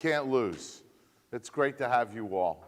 can't lose. It's great to have you all.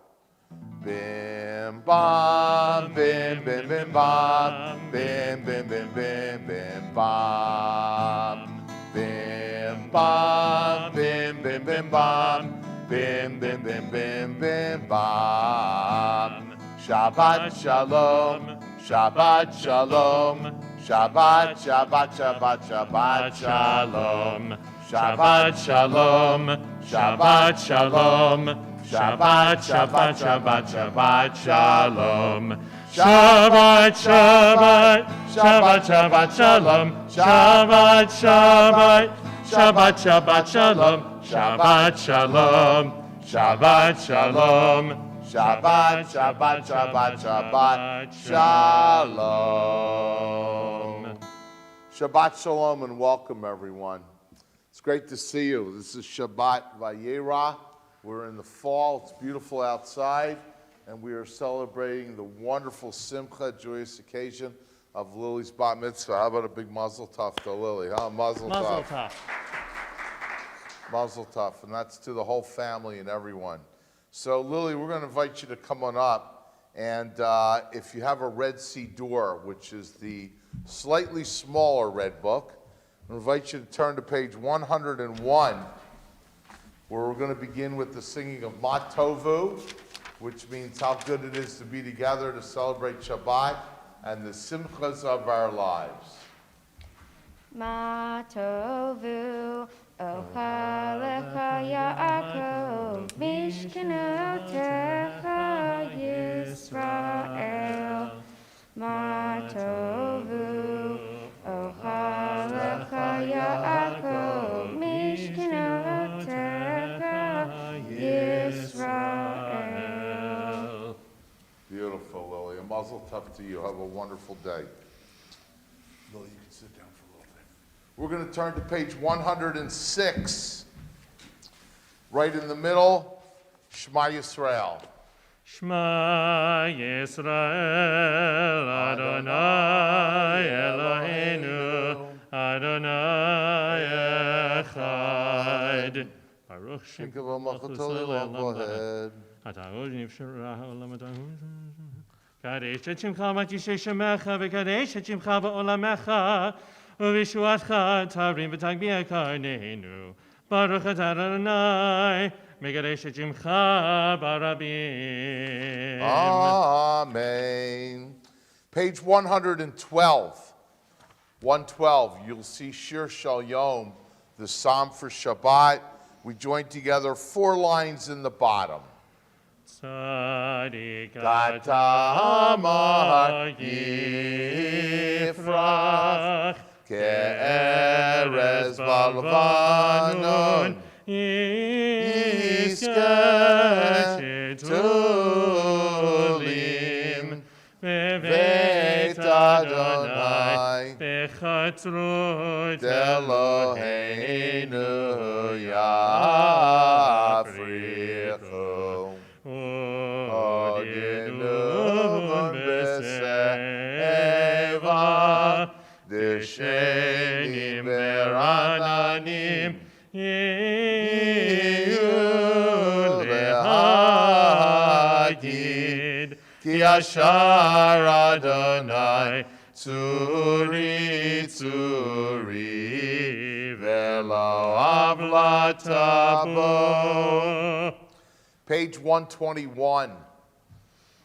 Bim bam, bim bim bim bam, bim bim bim bim bim bam, bim bam, bim bim bim bam, bim bim bim bim bim bam. Shabbat shalom, Shabbat shalom, Shabbat Shabbat Shabbat Shabbat shalom, Shabbat shalom, Shabbat shalom. Shabbat, Shabbat, Shabbat, Shabbat, Shalom. Shabbat, Shabbat, Shabbat, Shabbat, Shalom. Shabbat, Shabbat, Shabbat, Shabbat, Shalom. Shabbat, Shalom. Shabbat, Shalom. Shabbat, Shabbat, Shabbat, Shabbat, Shalom. Shabbat Shalom and welcome everyone. It's great to see you. This is Shabbat Vayera. We're in the fall, it's beautiful outside, and we are celebrating the wonderful Simcha, joyous occasion of Lily's Bat Mitzvah. How about a big Mazel Tov to Lily, huh? Mazel Tov. Mazel Tov, and that's to the whole family and everyone. So Lily, we're going to invite you to come on up, and if you have a Red Sea Door, which is the slightly smaller red book, I invite you to turn to page 101, where we're going to begin with the singing of Ma Tovu, which means how good it is to be together to celebrate Shabbat and the simchas of our lives. Ma Tovu, Ochalecha Yaakov, Mishkenotecha Yisrael. Ma Tovu, Ochalecha Yaakov, Mishkenotecha Yisrael. Beautiful, Lily. A Mazel Tov to you. Have a wonderful day. Lily, you can sit down for a little bit. We're going to turn to page 106. Right in the middle, Shema Yisrael. Shema Yisrael, Adonai Eloheinu, Adonai Echad. Baruch Shem Kadesh et Shemcha v'tishtei shemecha v'kadesh et Shemcha ba'olamecha u'vishuacha tarim v'tagbiah karneinu Baruch atah Adonai Megadesh et Shemcha barabim. Amen. Page 112. 112, you'll see Shir Shal Yom, the Psalm for Shabbat. We join together 4 lines in the bottom. Tzadik Amar Yifrach Ke'erez Balvanon Yizkeh Tulim Beveit Adonai Bechatzrut Eloheinu Yafrichu Odinun B'Seva D'Shenim V'Rananim Yiyu Lehagid Ki Yashar Adonai Tzuri Tzuri V'lo Avlata Bo. Page 121,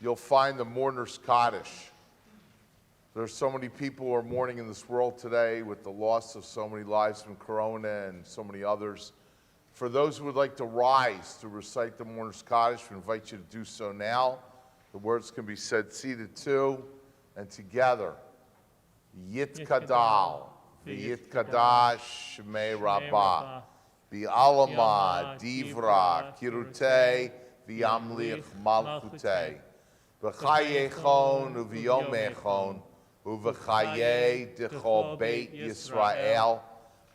you'll find the mourner's Kaddish. There's so many people who are mourning in this world today with the loss of so many lives from Corona and so many others. For those who would like to rise to recite the mourner's Kaddish, we invite you to do so now. The words can be said seated too and together. Yitkadal, V'yitkadash Shmei Rabbah. V'alama divra kirutei v'yamlich malchutei v'chayechon u'v'yomechon u'v'chayei d'chol beit Yisrael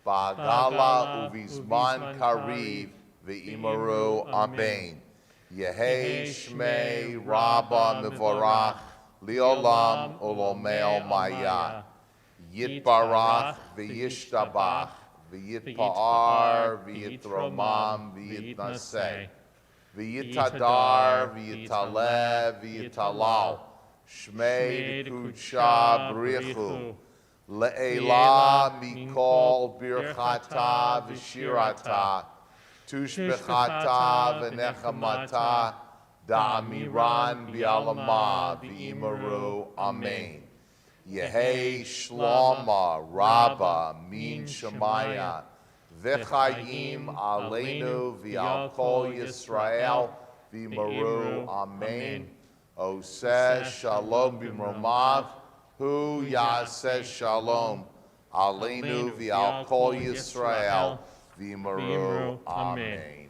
ba'agala u'v'zman kariv v'imaru amen. Yehei shmei rabba mevorach li'olam u'lomei maya yitbarach v'yishtabach V'yitpa'ar, v'yitromam, v'yitnaseh. V'yitadar, v'yitaleh, v'yitalal. Shmei d'kudsha b'richu. Le'ela mikol birchata v'shirata. Tushbechata v'nechamata. Da'amiran v'yalama v'imaru. Amen. Yehei shlama rabba min shemaya. V'chayim aleinu v'al kol Yisrael v'imaru. Amen. Oseh shalom b'mromav. Hu yaseh shalom. Aleinu v'al kol Yisrael v'imaru. Amen.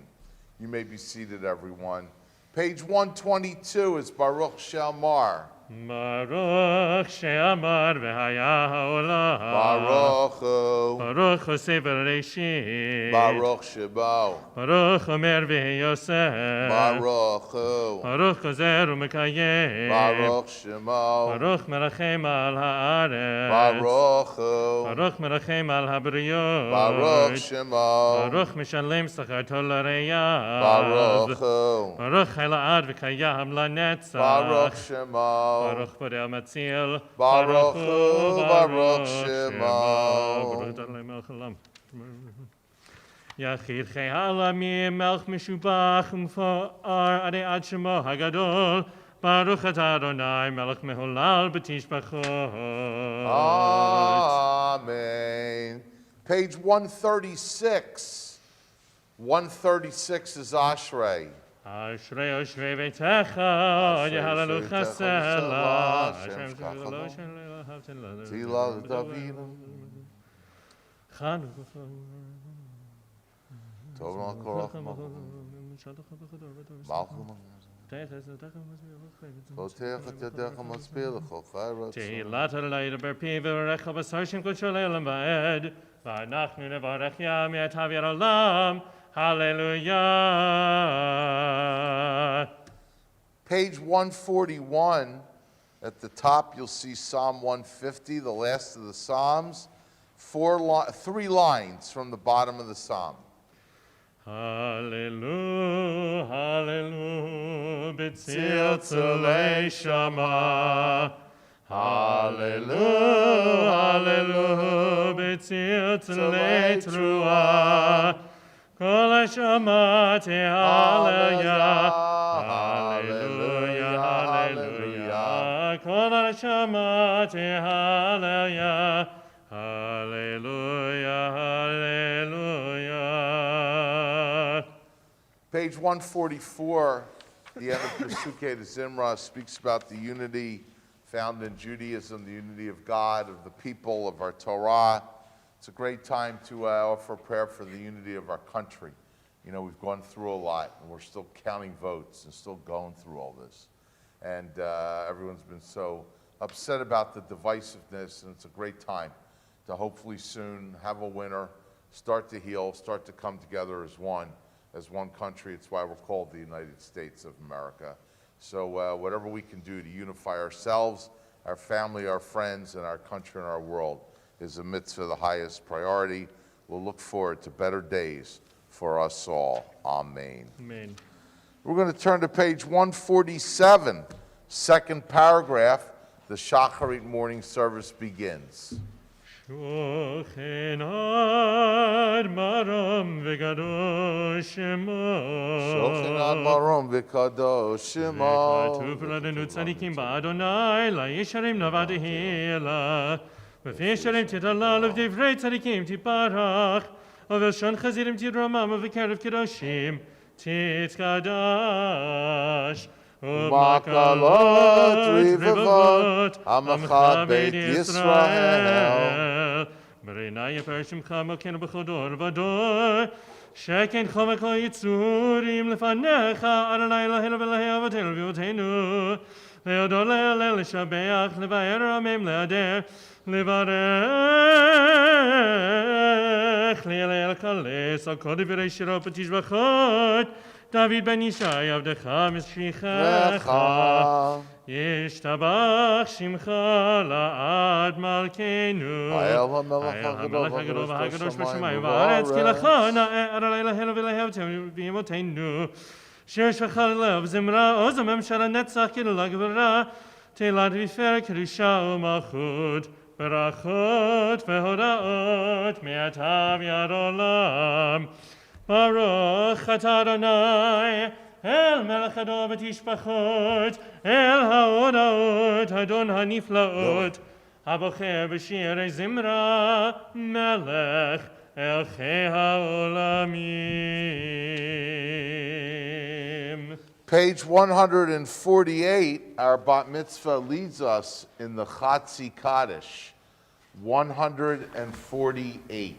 You may be seated, everyone. Page 122 is Baruch She'amar. Baruch she'amar v'haya ha'olam. Baruch Hu. Baruch Hu sefer Reshit. Baruch Shebo. Baruch Omer v'yosef. Baruch Hu. Baruch Gozer u'mekayem. Baruch Shemo. Baruch merachem al haaretz. Baruch Hu. Baruch merachem al habriyot. Baruch Shemo. Baruch mishalem sacharto l'reyav. Baruch Hu. Baruch Elad v'kayam lanetzach. Baruch Shemo. Baruch Borei Matzil. Baruch Hu. Baruch Shemo. Baruch Adonai Melech Haolam. Yachid Chei Halamim Melech Meshubach Umfa'ar Adei Ad Shemo Hagadol. Baruch Atah Adonai Melech Meholal B'tishbachot. Amen. Page 136. 136 is Ashrei. Ashrei Yoshvei Beitecha, Yehalelu Chasela, Hashem Shevelo Shalei Lahavten Tila David. Chanukah. Tov Malkorach Malchum. Votech et yadecha matzpil l'chol chai ratzon. Tehillat Adonai berpi v'orecha b'sarshim kol sholei olam va'ed, v'anachnu nevarech yam yatav yad olam. Hallelujah. Page 141, at the top you'll see Psalm 150, the last of the Psalms. 3 lines from the bottom of the Psalm. Hallelujah, hallelujah, b'tziltzalei shama. Hallelujah, hallelujah, b'tziltzalei truah. Kol hashama tehalaya. Hallelujah, hallelujah. Kol hashama tehalaya. Hallelujah, hallelujah. Page 144, the end of Pesukei de Zimra speaks about the unity found in Judaism, the unity of God, of the people, of our Torah. It's a great time to offer prayer for the unity of our country. You know, we've gone through a lot, and we're still counting votes and still going through all this. And everyone's been so upset about the divisiveness, and it's a great time to hopefully soon have a winner, start to heal, start to come together as one country. It's why we're called the United States of America. So whatever we can do to unify ourselves, our family, our friends, and our country and our world is a mitzvah, the highest priority. We'll look forward to better days for us all. Amen. Amen. We're going to turn to page 147, second paragraph. The Shacharit morning service begins. Shochin ad maram v'kadosh shemo. Shochin ad maram v'kadosh shemo. V'katuv l'adenu tzadikim ba'adonai la'yisharim navad hila. V'fisharim titalav divrei tzadikim tiparach. V'shon chazirim tidramam v'kerev kedoshim titkadash. U'makalot rivavot Amcha Beit Yisrael. B'reinai Shimcha Mokenu b'chodor v'ador. Sheken chomeko yitzurim lefanecha Adonai Eloheinu v'Elahei avotenu v'yotenu. Le'odor le'alel l'shabeach le'vayer amim le'ader le'varech le'alel kales al kol divrei shiro b'tishbachot. דוד בן ישי עבדך משיחך. Lecha. ישתבח שמך לעד מלכנו. Ha'el ha'melech המלך הגדול ha'kadosh והקדוש בשמיים בשמיים ובארץ, כי לך ובארץ. נאר על אלוהינו ולאהבתנו ואמותינו. שיר שפך ללב זמרה, עוז הממשל הנצח כללה גברה, תהילת ופאר קדושה ומלכות, ברכות והודאות מעתה ועד עולם. ברוך אתה אדוני, אל מלך הדור ותשפחות, אל ההודעות, אדון הנפלאות, הבוחר בשירי זמרה, מלך אל חיי העולמים. Page 148, our bat mitzvah leads us in the Chatzi Kaddish. 148.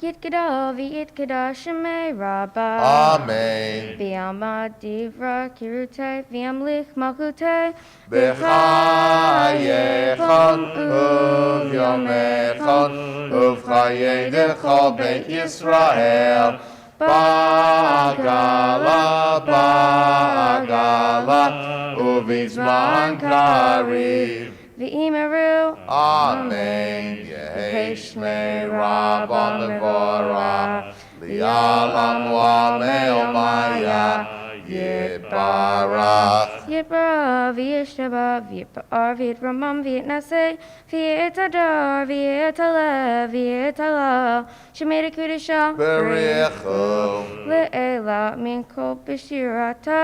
Yitgadal v'yitgadal shemei rabba. Amen. V'yamad divra kirute v'yamlich malchute. B'chayechon u'vyomechon u'v'chayei d'chol Beit Yisrael. Ba'agala, ba'agala, u'v'zman kariv. V'imeru. Amen. Yehi Shmei Rabba Mevorah, Li'alam Wa'amei Maya, Yitbarach. Yitbara v'yishtaba v'yitbar v'yitramam v'yitnaseh v'yitadar v'yitalev v'yitalal shemei kedusha Berichu, le'ela min kol b'shirata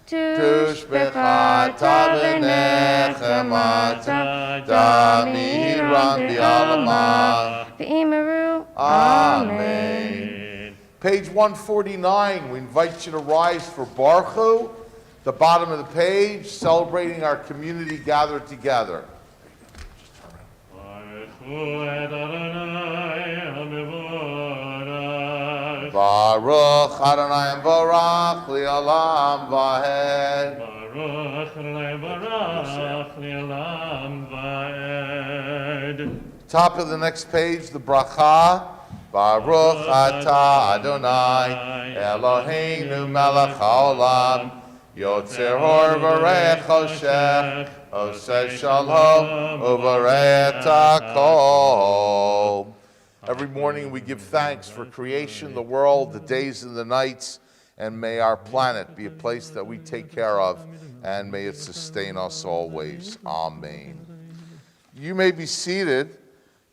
Tushbechata v'nechemata, Damiran bi'alamah. v'imeru. Amen. Page 149, we invite you to rise for Baruchu, the bottom of the page, celebrating our community gathered together. Baruch Adonai Barach Li'olam Vahed. Baruch le'barach le'olam va'ed. Top of the next page, the bracha. Baruch Atah Adonai Eloheinu Melech HaOlam Yotzer Hor V'Reich Hoshech Oseh Shalom U'Varei Hakol. Every morning we give thanks for creation, the world, the days and the nights, and may our planet be a place that we take care of, and may it sustain us always. Amen. You may be seated.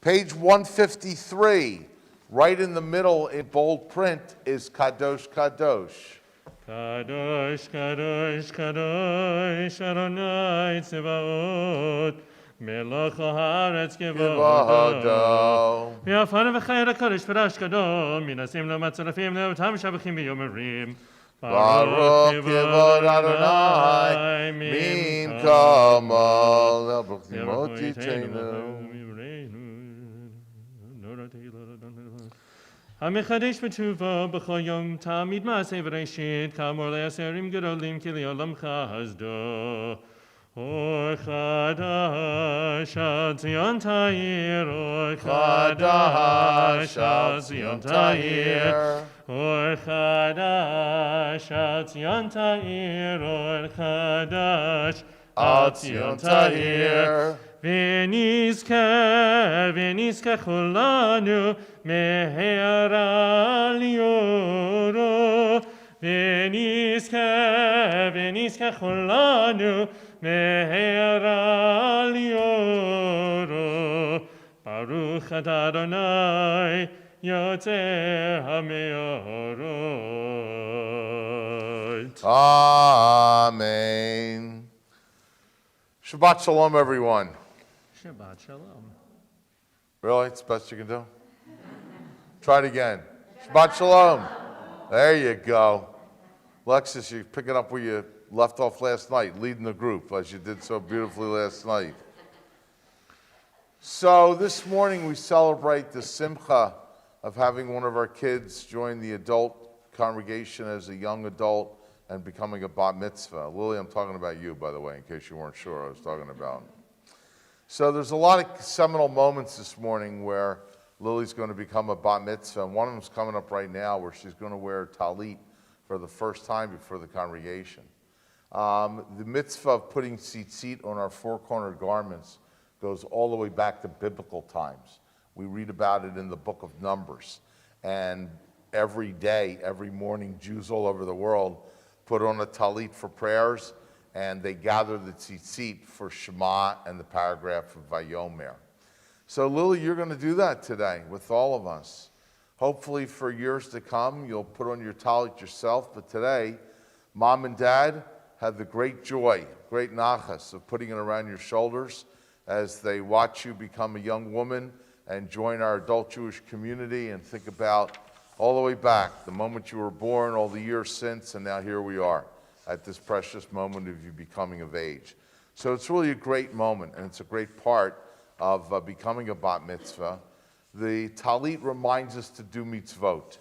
Page 153, right in the middle in bold print, is Kadosh Kadosh. Kadosh, Kadosh, Kadosh, Adonai Tzevaot, Melech haaretz kevodo. Kevodo. V'yafana v'chayir HaKadosh v'rash Kadom, minasim l'matzalafim le'otam shabachim v'yomerim. Baruch Kevod Adonai, Min Kamal, Baruch Timot Yitenu. המחדש בטובו בכל יום תמיד מעשה בראשית, כאמור לעשרים גדולים כי לעולם חסדו. אור חדש על ציון תאיר, אור חדש על ציון תאיר. אור חדש על ציון תאיר, אור חדש על ציון תאיר. ונזכה כולנו מהרה ליאורו. ונזכה כולנו מהרה ליאורו. ברוך אתה אדוני יוצר המאורות. Amen. Shabbat Shalom, everyone. Shabbat shalom. Really? It's the best you can do? Try it again. Shabbat Shalom. There you go. Alexis, you're picking up where you left off last night, leading the group, as you did so beautifully last night. So this morning we celebrate the simcha of having one of our kids join the adult congregation as a young adult and becoming a bat mitzvah. Lily, I'm talking about you, by the way, in case you weren't sure I was talking about. So there's a lot of seminal moments this morning where Lily's going to become a bat mitzvah, and one of them's coming up right now where she's going to wear a talit for the first time before the congregation. The mitzvah of putting tzitzit on our four-cornered garments goes all the way back to biblical times. We read about it in the book of Numbers. And every day, every morning, Jews all over the world put on a talit for prayers, and they gather the tzitzit for Shema and the paragraph of Vayomer. So Lily, you're going to do that today with all of us. Hopefully for years to come, you'll put on your talit yourself, but today, Mom and Dad have the great joy, great nachas of putting it around your shoulders as they watch you become a young woman and join our adult Jewish community and think about all the way back, the moment you were born, all the years since, and now here we are at this precious moment of you becoming of age. So it's really a great moment, and it's a great part of becoming a bat mitzvah. The talit reminds us to do mitzvot,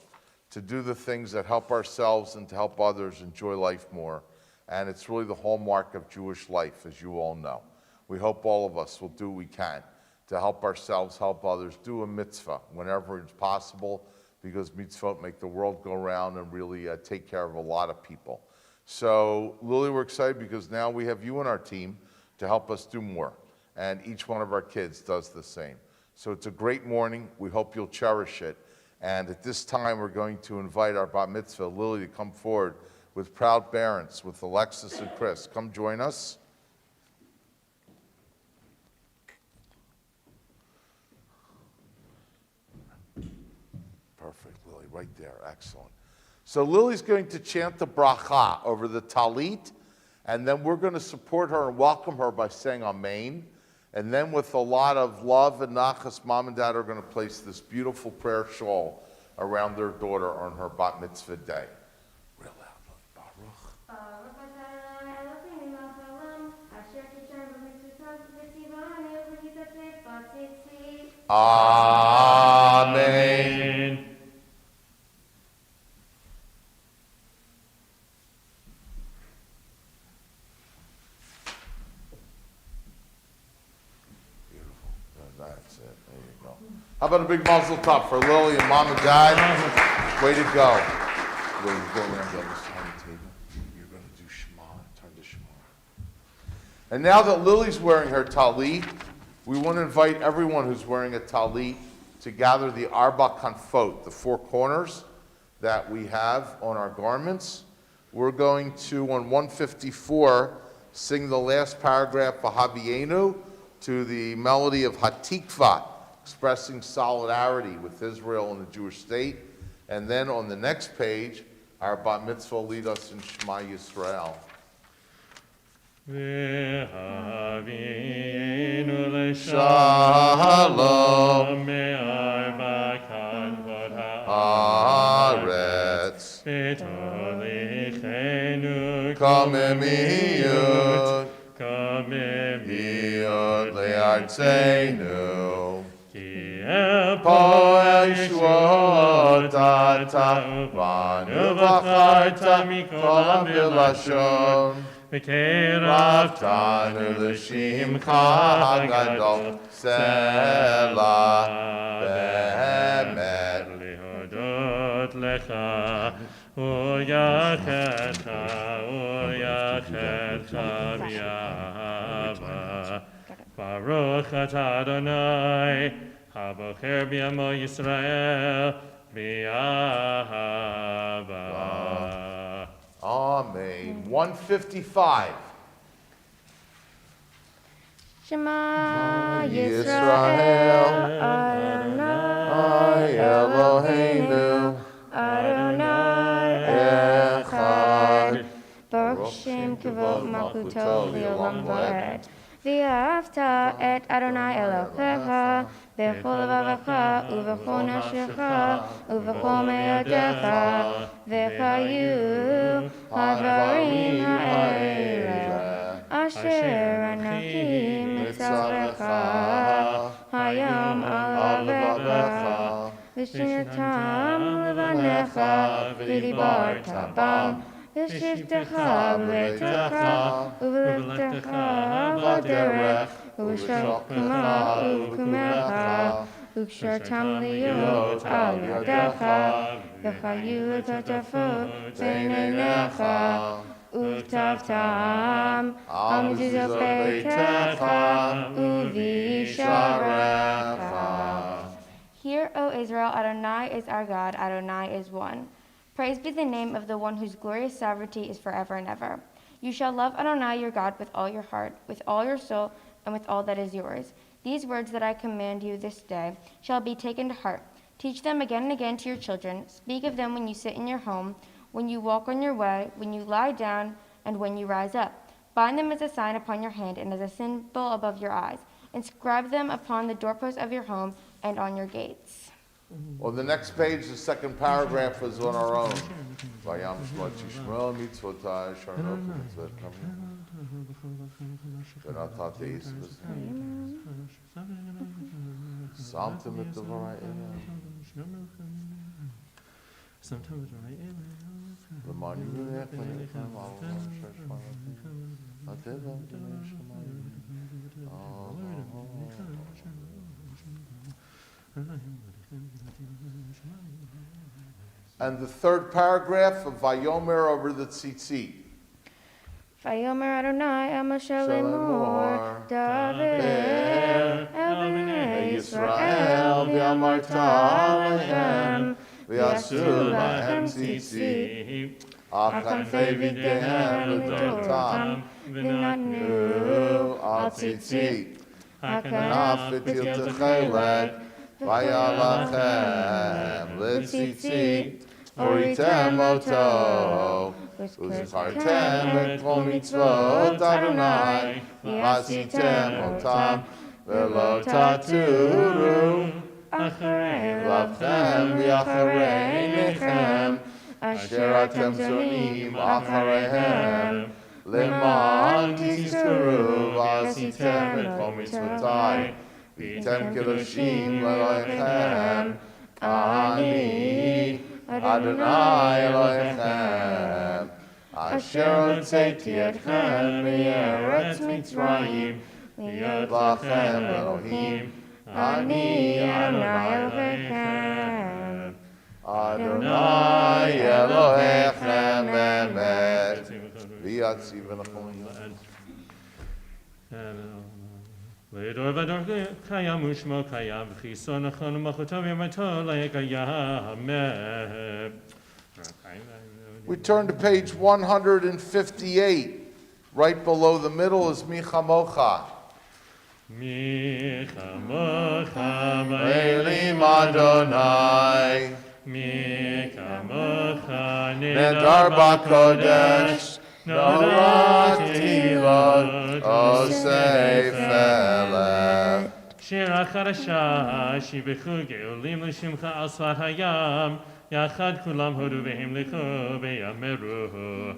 to do the things that help ourselves and to help others enjoy life more. And it's really the hallmark of Jewish life, as you all know. We hope all of us will do what we can to help ourselves, help others, do a mitzvah whenever it's possible, because mitzvot make the world go round and really take care of a lot of people. So Lily, we're excited because now we have you on our team to help us do more. And each one of our kids does the same. So it's a great morning. We hope you'll cherish it. And at this time, we're going to invite our bat mitzvah, Lily, to come forward with proud parents, with Alexis and Chris. Come join us. Perfect, Lily, right there, excellent. So Lily's going to chant the bracha over the talit, and then we're going to support her and welcome her by saying amen. And then with a lot of love and nachas, Mom and Dad are going to place this beautiful prayer shawl around their daughter on her bat mitzvah day. Real loud, Baruch. Amen. That's it. There you go. How about a big Mazel Tov for Lily and Mom and Dad? Way to go. Lily, go around the other side of the table. You're going to do Shema. Turn to Shema. And now that Lily's wearing her talit, we want to invite everyone who's wearing a talit to gather the arba kanfot, the four corners that we have on our garments. We're going to, on 154, sing the last paragraph, V'havienu, to the melody of Hatikva, expressing solidarity with Israel and the Jewish state. And then on the next page, our bat mitzvah will lead us in Shema Yisrael. V'havienu Shalom. me'arba kanvot Haaretz. V'tolichenu Kamemiyut. kamemiyut Le'artzeinu. Ki Po Yeshua Tata. Vanu V'charta Mikol Amilashon. Raftanu L'Shimcha Hagadol. Selah Be'emet. Lehodot lecha U'yachetcha U'yachetcha B'yahava Baruch atah Adonai Habocher b'yamo Yisrael B'yahava. Amen. 155. Shema Yisrael, Adonai Eloheinu, Adonai Echad. Baruch Shem Kivot Malkuto Le'olam Va'ed. V'ahavta et Adonai Elohecha b'chol levavecha u'b'chol nafshecha u'b'chol me'odecha v'chayu ha'dvarim ha'ele asher anaki mitzarecha hayom alavecha v'shinatam levanecha v'dibarta bam v'shivtecha v'letecha v'letecha v'derech v'shalkumecha וקשרתם להיות על ידיך, וחיו את הטפות בין עיניך, וכתבתם על מזוזות ביתך ובשעריך. Hear, O Israel, Adonai is our God, Adonai is one. Praise be the name of the one whose glorious sovereignty is forever and ever. You shall love Adonai your God with all your heart, with all your soul, and with all that is yours. These words that I command you this day shall be taken to heart. Teach them again and again to your children. Speak of them when you sit in your home, when you walk on your way, when you lie down, and when you rise up. Bind them as a sign upon your hand and as a symbol above your eyes. Inscribe them upon the doorposts of your home and on your gates. On the next page, the second paragraph is on our own. Vayam Shmot Yishmel Mitzvotai Sharnot Mitzvotam V'natat Yisbus Samtim Et Devarai Eleh L'man Yirech V'nechem Alom Shashmatim Atevam T'nei Shemayim And the third paragraph of Vayomer over the tzitzit. Vayomer Adonai el Moshe lemor, David el bnei Yisrael, v'amarta alehem, v'yasu lahem tzitzit, achanfei v'dehem l'dotam, v'natnu al tzitzit, hakanaf v'til techelek, Vayalachem l'tzitzit, uritem oto, uzkartem ekol mitzvot Adonai, v'asitem otam, v'lo taturu, lavchem v'acharei nechem, asher atem zonim achareihem, leman tizkaru, v'asitem ekol mitzvotai, V'tem kedoshim Elohechem, Ani Adonai Elohechem, asher hotzeiti etchem me'eretz Mitzrayim, להיות לכם Elohim, Ani Adonai Elohechem, Adonai Elohechem emet, v'yatziv v'nachom. V'edor v'ador kayam u'shmo kayam v'chiso nachon u'machotov yamato la'yekayam. We turn to page 158. Right below the middle is Michamocha. Michamocha Elim Adonai Michamocha Nedar B'Kodesh Norati Lot Osei Felech. שירה חדשה, שיבחו גאולים לשמך על שפת הים, יחד כולם הודו והמליכו ויאמרו.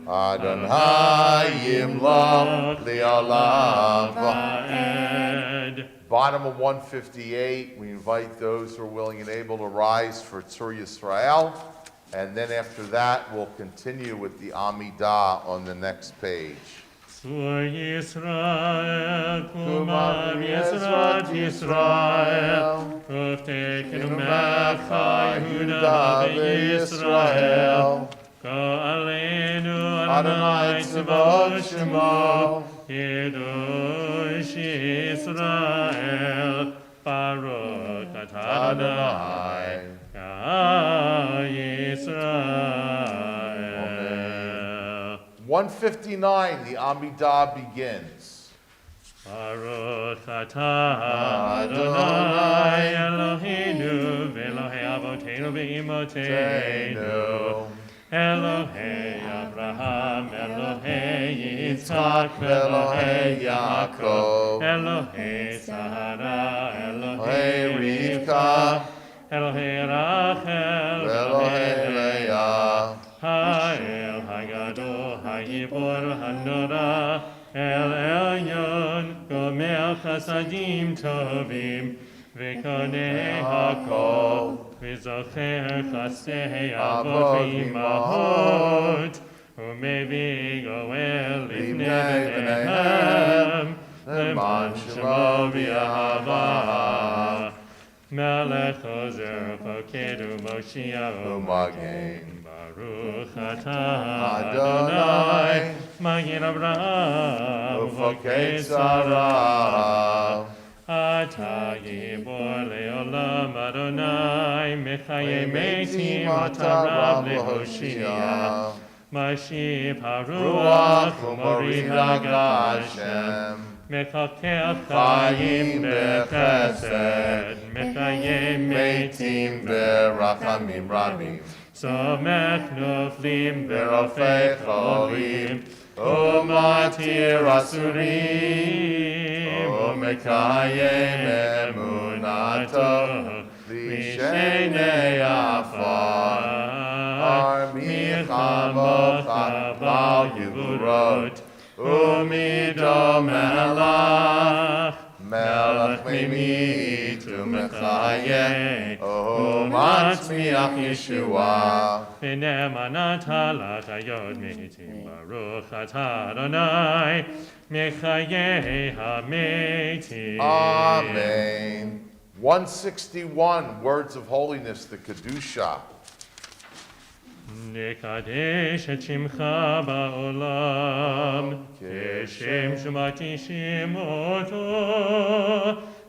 Adonai Yimlach Li'olam Va'ed. Bottom of 158, we invite those who are willing and able to rise for Tzur Yisrael. And then after that, we'll continue with the Amidah on the next page. Tzur Yisrael, kumam Yisrat Yisrael, Uftekenu mecha Yehuda v'Yisrael, Go'aleinu Adonai tzavot shemo, Yedush Yisrael, Baruch atah Adonai, Yisrael. 159, the Amidah begins. Baruch atah Adonai Eloheinu v'Elohei Avoteinu v'Imotenu, Elohei Abraham, Elohei Yitzchak, Elohei Yaakov, Elohei Sarah, Elohei Rivka, Elohei Rachel, Elohei Leah, Ha'el Hagadol, Ha'yibor, Ha'nora, El Elyon, Gomer Chasadim Tovim, V'konei HaKol, V'zocher Chasei Avot V'imahot, U'mevi Goel Lifnei B'neihem, Leman Shemo V'Ahava. Melech Ozer Pokedu Moshiach U'Magen. Baruch atah Adonai. Magin Avraham Ufokei Tzara. Ata Gibor Leolam Adonai Mechaye Meitim Atarav Atarav Lehoshia Mashib Ruach HaRuach U'Morid U'Morid HaGashem. Mekakeh Chayim Chayim Bechesed Mechayim Meitim Berachamim Rabim. Somech Noflim Berofei Berofei Cholim. Cholim Umatir Asurim. Umekayem Emunato. Lishenei Afar. Armicha Mocha Bal Yivurot. Umido Melach. Melech Mimit Umechayeh. Umatzmiach Yeshua. V'nemanat halach hayod meitim baruch atah Adonai mechayeh hameitim. Amen. 161, words of holiness, the Kedusha. Nekadesh et shimcha ba'olam keshem shemati shemoto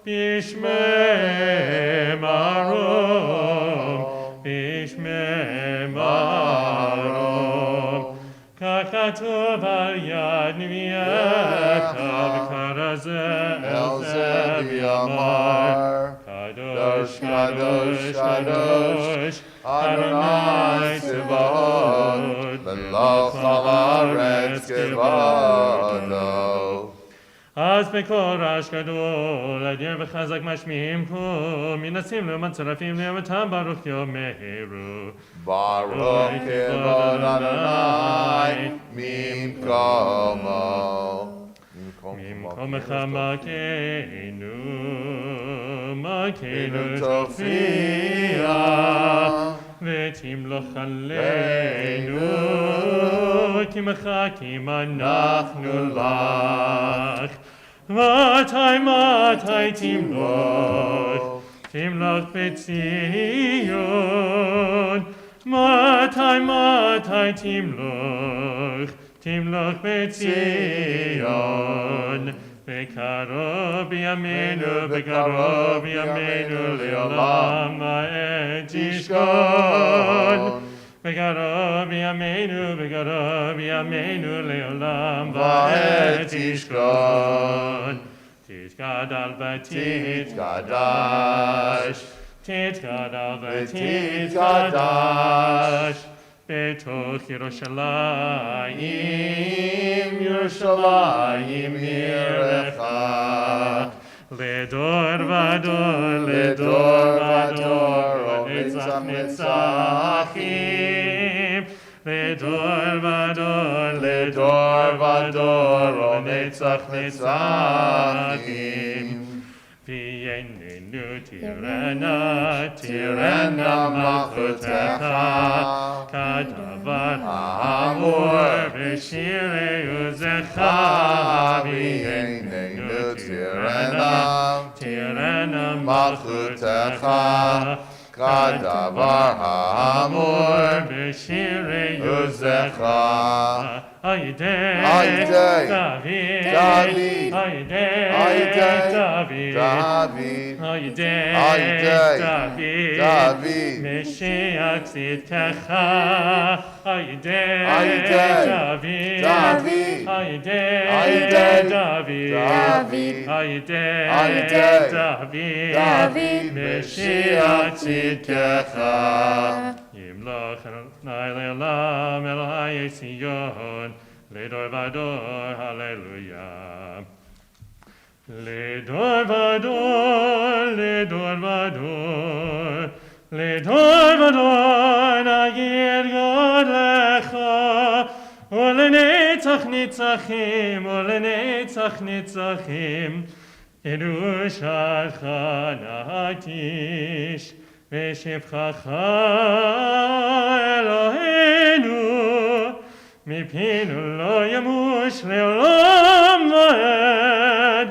bishmei marom bishmei marom kakatuv al yad niviecha v'karazeh el zev yamar Kadosh, Kadosh, Kadosh, Adonai Tzevaot, Melech haaretz kevado. אז בקול רעש גדול, אדיר וחזק משמיעים פה, מנסים לעומת צרפים לעומתם ברוך יאמרו. Baruch kevod Adonai mimkomo. ממקומך מכנו, מכנו תופיע, ותמלוך עלינו, כי מחכים אנחנו לך. מתי תמלוך, תמלוך בציון, מתי תמלוך, תמלוך בציון, בקרוב בימינו, בקרוב בימינו, לעולם העת תשכון. בקרוב בימינו, בקרוב בימינו, לעולם העת תשכון. תתגדל ותתקדש, תתגדל ותתקדש. בתוך ירושלים, ירושלים עירך, לדור ודור, לדור ודור, ונצח נצחים. לדור ודור, לדור ודור, ונצח נצחים. וייננו תירנה, תירנה מלכותך, כדבר האמור בשירי עוזך. וייננו תירנה, תירנה מלכותך, כדבר האמור בשירי עוזך. היידה דוד, היידה דוד, היידה דוד, משיח צדקך. היידה דוד, היידה דוד, היידה דוד, משיח צדקך. ימלוך אדוני לעולם אלוהי ציון, לדור ודור, הללויה. לדור ודור, לדור ודור, לדור ודור, נגיד גודלך, ולנצח נצחים, ולנצח נצחים, קדושתך נעתיש, ושבחך אלוהינו, מפינו לא ימוש לעולם ועד.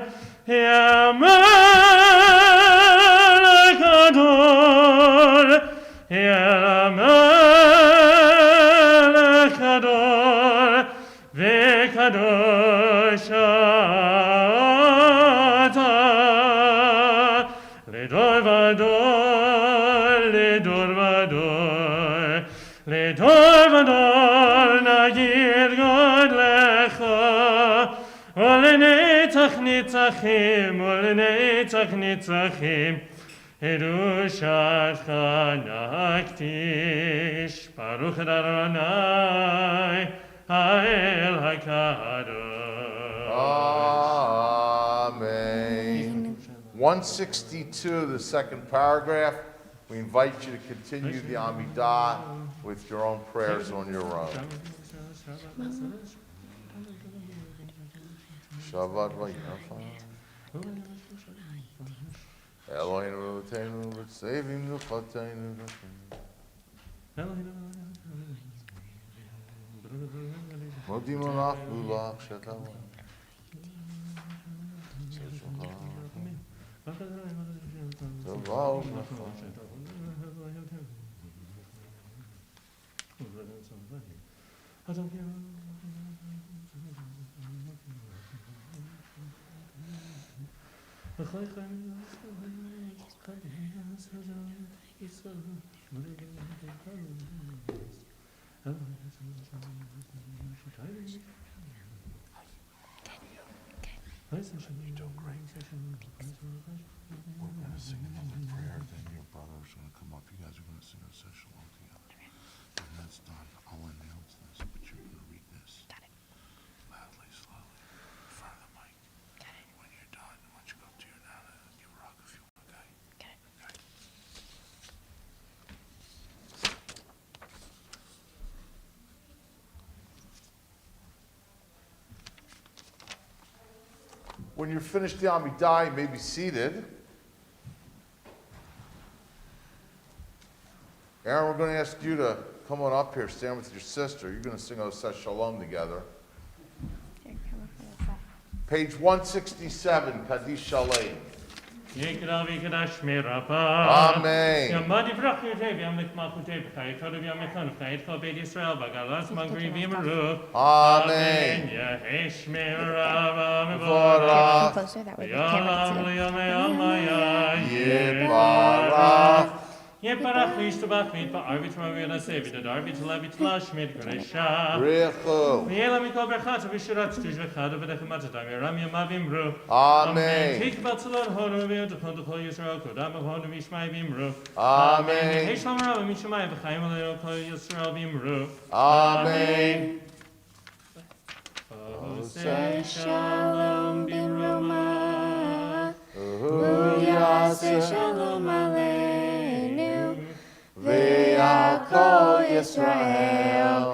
המלך Shata, Ledor Vador, Ledor Vador, Ledor Vador, Nagir God Lecha, Olenetzach Nitzachim, Olenetzach Nitzachim, Erushatcha Naktish, Baruch Adonai, Ha'el HaKadosh. Amen. 162, the second paragraph. We invite you to continue the Amidah with your own prayers on your own. Shabbat Vaynafa. Eloheinu Eloheinu V'tzevim Nuchateinu. Modim Olach Lulach Shetavon. Tavau Nacha. You're doing great. We're going to sing another prayer, then your brother's going to come up. You guys are going to sing a shalom together. When that's done, I'll announce this, but you're going to read this. Got it. Loudly, slowly, in front of the mic. Got it. When you're done, why don't you go to your nana and give her a hug if you want, okay? Got it. Okay. When you're finished the Amidah, you may be seated. Aaron, we're going to ask you to come on up here, stand with your sister. You're going to sing Oseh Shalom together. Page 167, Kaddish Shalem. Yekra v'kadash mirapa. Amen. Yamadi v'rachyu tev yamlik malchutei b'chai todav yamechon v'chai kol beit Yisrael b'galas magri v'yimaru. Amen. Yehesh mirava Vorach. Closer, that way the Yam camera can see. Yibarach. Yeparach v'yishtabach v'yitba'ar v'yitmavir naseh v'dadar v'yitla v'yitla shmid g'resha. Richu. V'yela mikol berchat v'shirat tuj v'chad v'dechematat amiram yamav imru. Amen. Take batzalon honu v'yotachon d'chol Yisrael kodam honu v'yishmai v'imru. Amen. Yesh lam rabba mishamai v'chaim aleinu kol Yisrael v'imru. Amen. Oseh shalom b'roma. Yaseh Shalom Aleinu. Ve'al kol Yisrael.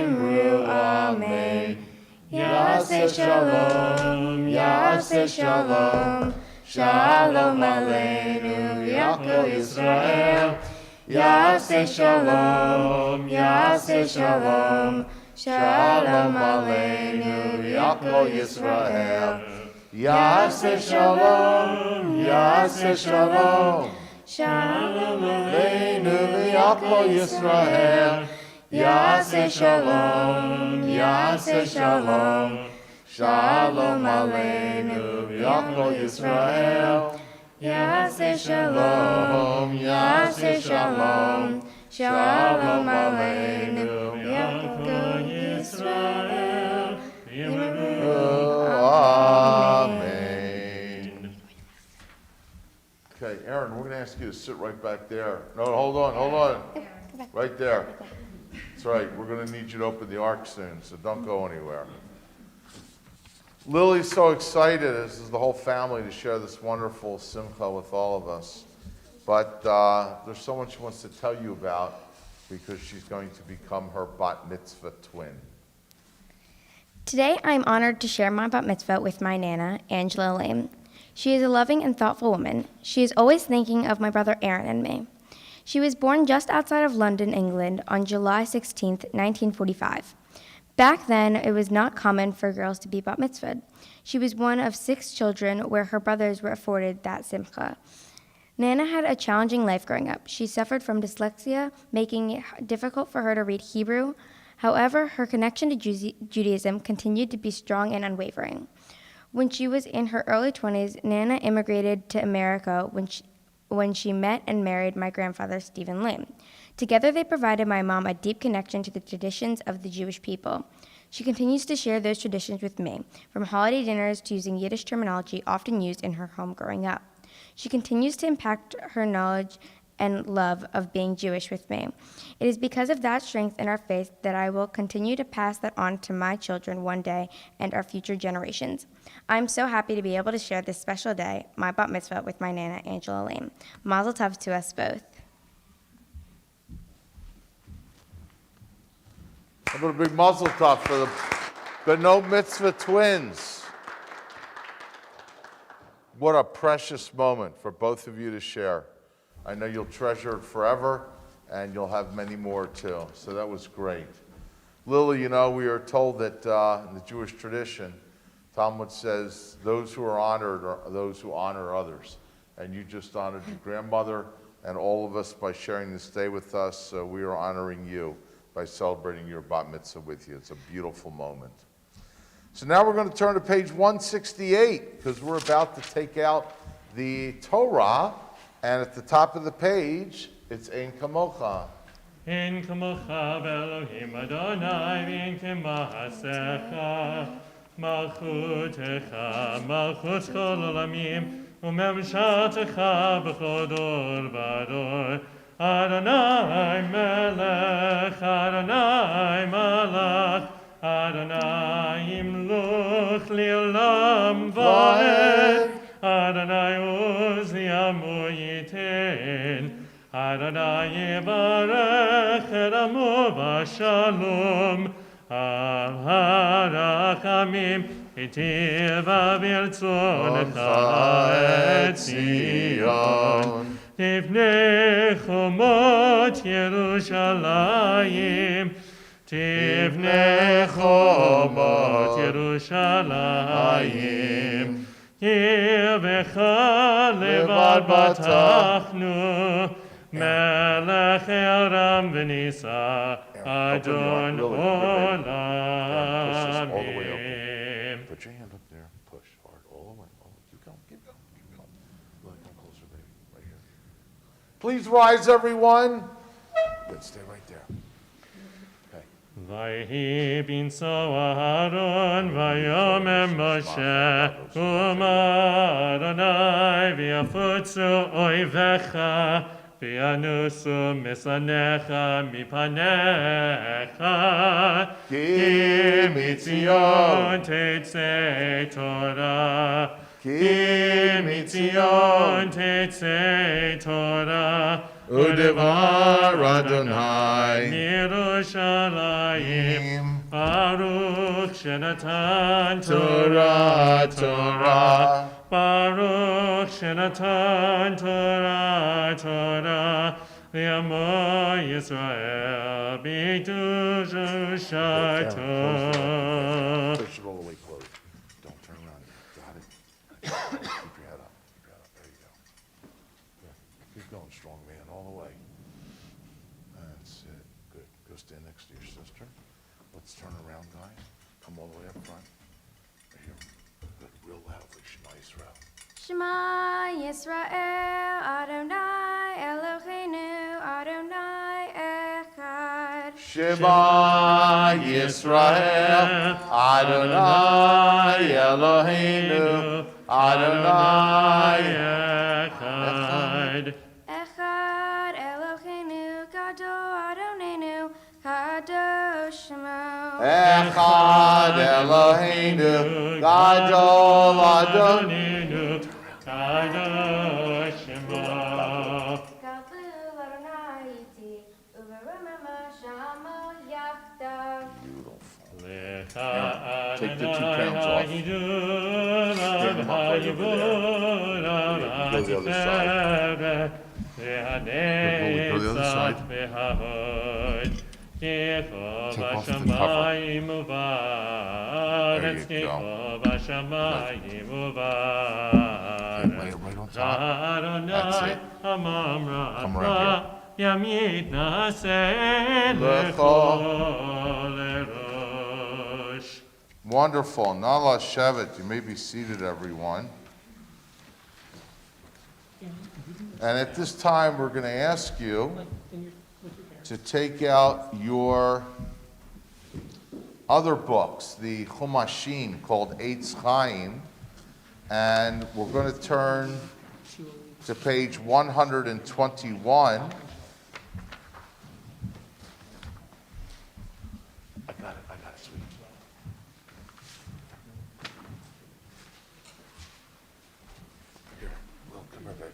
Imru, Amen. Yaseh Shalom, Yaseh Shalom. Shalom Aleinu, Yaakov Yisrael. Yaseh Shalom, Yaseh Shalom. Shalom Aleinu, Yaakov Yisrael. Yaseh Shalom, Yaseh Shalom. Shalom Aleinu v'Yaakov Yisrael. Yaseh Shalom, Yaseh Shalom. Shalom Aleinu, Yaakov Yisrael. Yaseh Shalom, Yaseh Shalom. Shalom Aleinu, Yaakov Yisrael. Amen. Okay, Aaron, we're going to ask you to sit right back there. No, hold on. Right there. That's right. We're going to need you to open the ark soon, so don't go anywhere. Lily's so excited, as is the whole family, to share this wonderful simcha with all of us. But there's someone she wants to tell you about because she's going to become her bat mitzvah twin. Today, I'm honored to share my bat mitzvah with my Nana, Angela Lame. She is a loving and thoughtful woman. She is always thinking of my brother Aaron and me. She was born just outside of London, England, on July 16, 1945. Back then, it was not common for girls to be bat mitzvahed. She was one of 6 children where her brothers were afforded that simcha. Nana had a challenging life growing up. She suffered from dyslexia, making it difficult for her to read Hebrew, However, her connection to Judaism continued to be strong and unwavering. When she was in her early 20s, Nana immigrated to America when she met and married my grandfather, Stephen Lim. Together, they provided my mom a deep connection to the traditions of the Jewish people. She continues to share those traditions with me, from holiday dinners to using Yiddish terminology often used in her home growing up. She continues to impact her knowledge and love of being Jewish with me. It is because of that strength in our faith that I will continue to pass that on to my children one day and our future generations. I'm so happy to be able to share this special day, my bat mitzvah, with my Nana, Angela Lame. Mazel Tov to us both. How about a big Mazel Tov for the Beno Mitzvah twins? What a precious moment for both of you to share. I know you'll treasure it forever, and you'll have many more too. So that was great. Lily, you know, we are told that in the Jewish tradition, Talmud says, those who are honored are those who honor others. And you just honored your grandmother and all of us by sharing this day with us. So we are honoring you by celebrating your bat mitzvah with you. It's a beautiful moment. So now we're going to turn to page 168 because we're about to take out the Torah. And at the top of the page, it's Ein Kamocha. Ein kamocha Elohim Adonai v'ein kema'asecha malchutecha malchut kol olamim u'memshatecha b'chol dor v'dor Adonai melech Adonai malach Adonai imluch li'olam va'ed Adonai uz li'amu yitin Adonai yivarech et amu v'shalom Harachamim hitiva v'yirtzonecha et Zion Tivnei chomot Yerushalayim Tivnei chomot Yerushalayim Yivecha levad batachnu Melech Aram v'nisa Adon olamim. Put your hand up there. Push hard all the way. Keep going, keep going, keep going. Look, come closer, baby. Right here. Please rise, everyone. Good, stay right there. Okay. Vayhi binso Aharon Vayomer Moshe Uma Adonai V'yafutzu oivecha V'yanusu misanecha mipanecha Ki mitzion tetzei Torah Ki mitzion tetzei Torah Udevar Adonai Yerushalayim Baruch Shenatan Torah Torah Baruch Shenatan Torah Torah Li'amo Yisrael B'kedushato. Push it all the way close. Don't turn around. Got it? Keep your head up. Keep your head up. There you go. Yeah. Keep going, strong man, all the way. That's it. Good. Go stand next to your sister. Let's turn around, guys. Come all the way up front. Right here. Good. Real loudly. Shema Yisrael. Shema Yisrael, Adonai Eloheinu, Adonai Echad. Shema Yisrael, Adonai Eloheinu, Adonai Echad. Echad Eloheinu, Gadol Adonenu, Kadosh Shemo. Echad Eloheinu, Gadol Adonai. Kadosh Shemo. Gadol Adonai iti, uverumema shamo yachdav. Take the 2 pounds off. Stand them up right over there. Go the other side. Go the other side. Take off the cover. There you go. Lay it right on top. That's it. Come right here. ימית נעשה לכל ראש. Wonderful. Nala Shevet, you may be seated, everyone. And at this time, we're going to ask you to take out your other books, the Chumashim called Eitz Chaim, and we're going to turn to page 121. I got it, sweetie. Here, Will, come here, babe.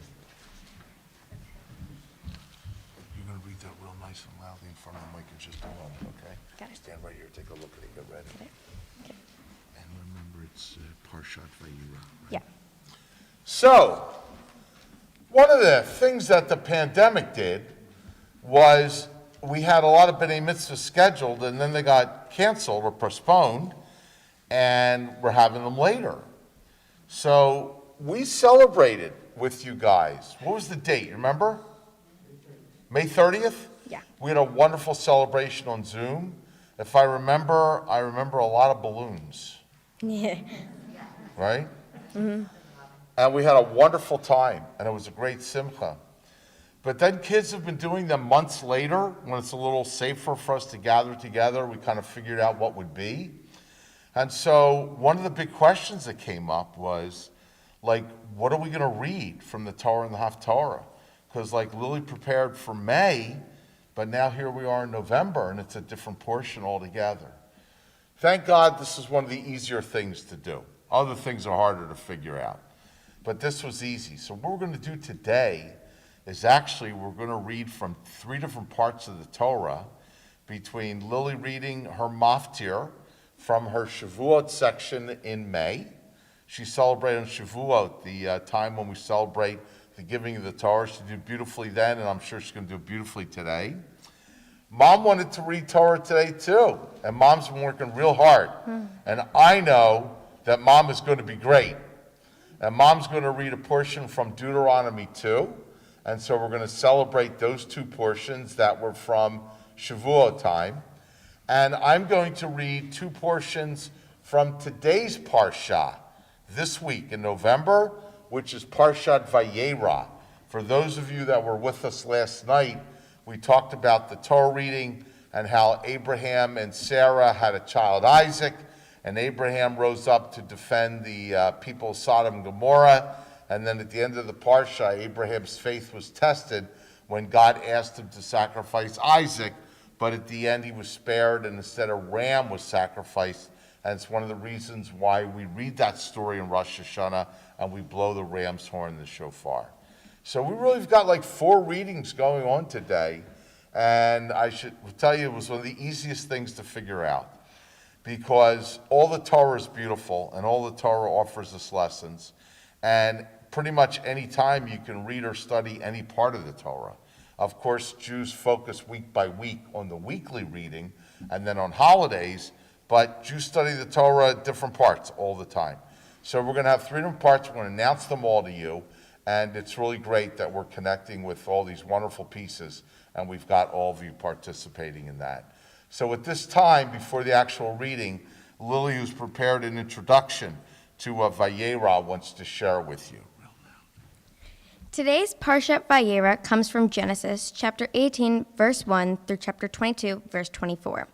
You're going to read that real nice and loudly in front of the mic and just hold on, okay? Got it. Stand right here, take a look at it, get ready. Okay. And remember, it's Parshat Vayira. Right? Yeah. So, one of the things that the pandemic did was we had a lot of B'nai Mitzvahs scheduled, and then they got canceled or postponed, and we're having them later. So we celebrated with you guys. What was the date, remember? May 30th? Yeah. We had a wonderful celebration on Zoom. If I remember a lot of balloons, Yeah. right? Mm-hmm. And we had a wonderful time, and it was a great simcha. But then kids have been doing them months later, when it's a little safer for us to gather together. We kind of figured out what would be. And so one of the big questions that came up was, like, what are we going to read from the Torah and the Haftarah? Because, like, Lily prepared for May, but now here we are in November, and it's a different portion altogether. Thank God this is one of the easier things to do. Other things are harder to figure out. But this was easy. So what we're going to do today is actually we're going to read from 3 different parts of the Torah, between Lily reading her Maftir from her Shavuot section in May. She celebrated on Shavuot, the time when we celebrate the giving of the Torah. She did beautifully then, and I'm sure she's going to do it beautifully today. Mom wanted to read Torah today too, and Mom's been working real hard. And I know that Mom is going to be great. And Mom's going to read a portion from Deuteronomy 2. And so we're going to celebrate those 2 portions that were from Shavuot time. And I'm going to read 2 portions from today's Parsha, this week in November, which is Parshat Vayera. For those of you that were with us last night, we talked about the Torah reading and how Abraham and Sarah had a child, Isaac, and Abraham rose up to defend the people of Sodom and Gomorrah. And then at the end of the Parsha, Abraham's faith was tested when God asked him to sacrifice Isaac, but at the end he was spared, and instead a ram was sacrificed. And it's one of the reasons why we read that story in Rosh Hashanah and we blow the ram's horn, the shofar. So we really have got like 4 readings going on today, and I should tell you it was one of the easiest things to figure out, because all the Torah is beautiful and all the Torah offers us lessons, and pretty much any time you can read or study any part of the Torah. Of course, Jews focus week by week on the weekly reading and then on holidays, but Jews study the Torah at different parts all the time. So we're going to have 3 different parts. We're going to announce them all to you, and it's really great that we're connecting with all these wonderful pieces, and we've got all of you participating in that. So at this time, before the actual reading, Lily, who's prepared an introduction to Vayera, wants to share with you. Today's Parshat Vayera comes from Genesis chapter 18, verse 1 through chapter 22, verse 24.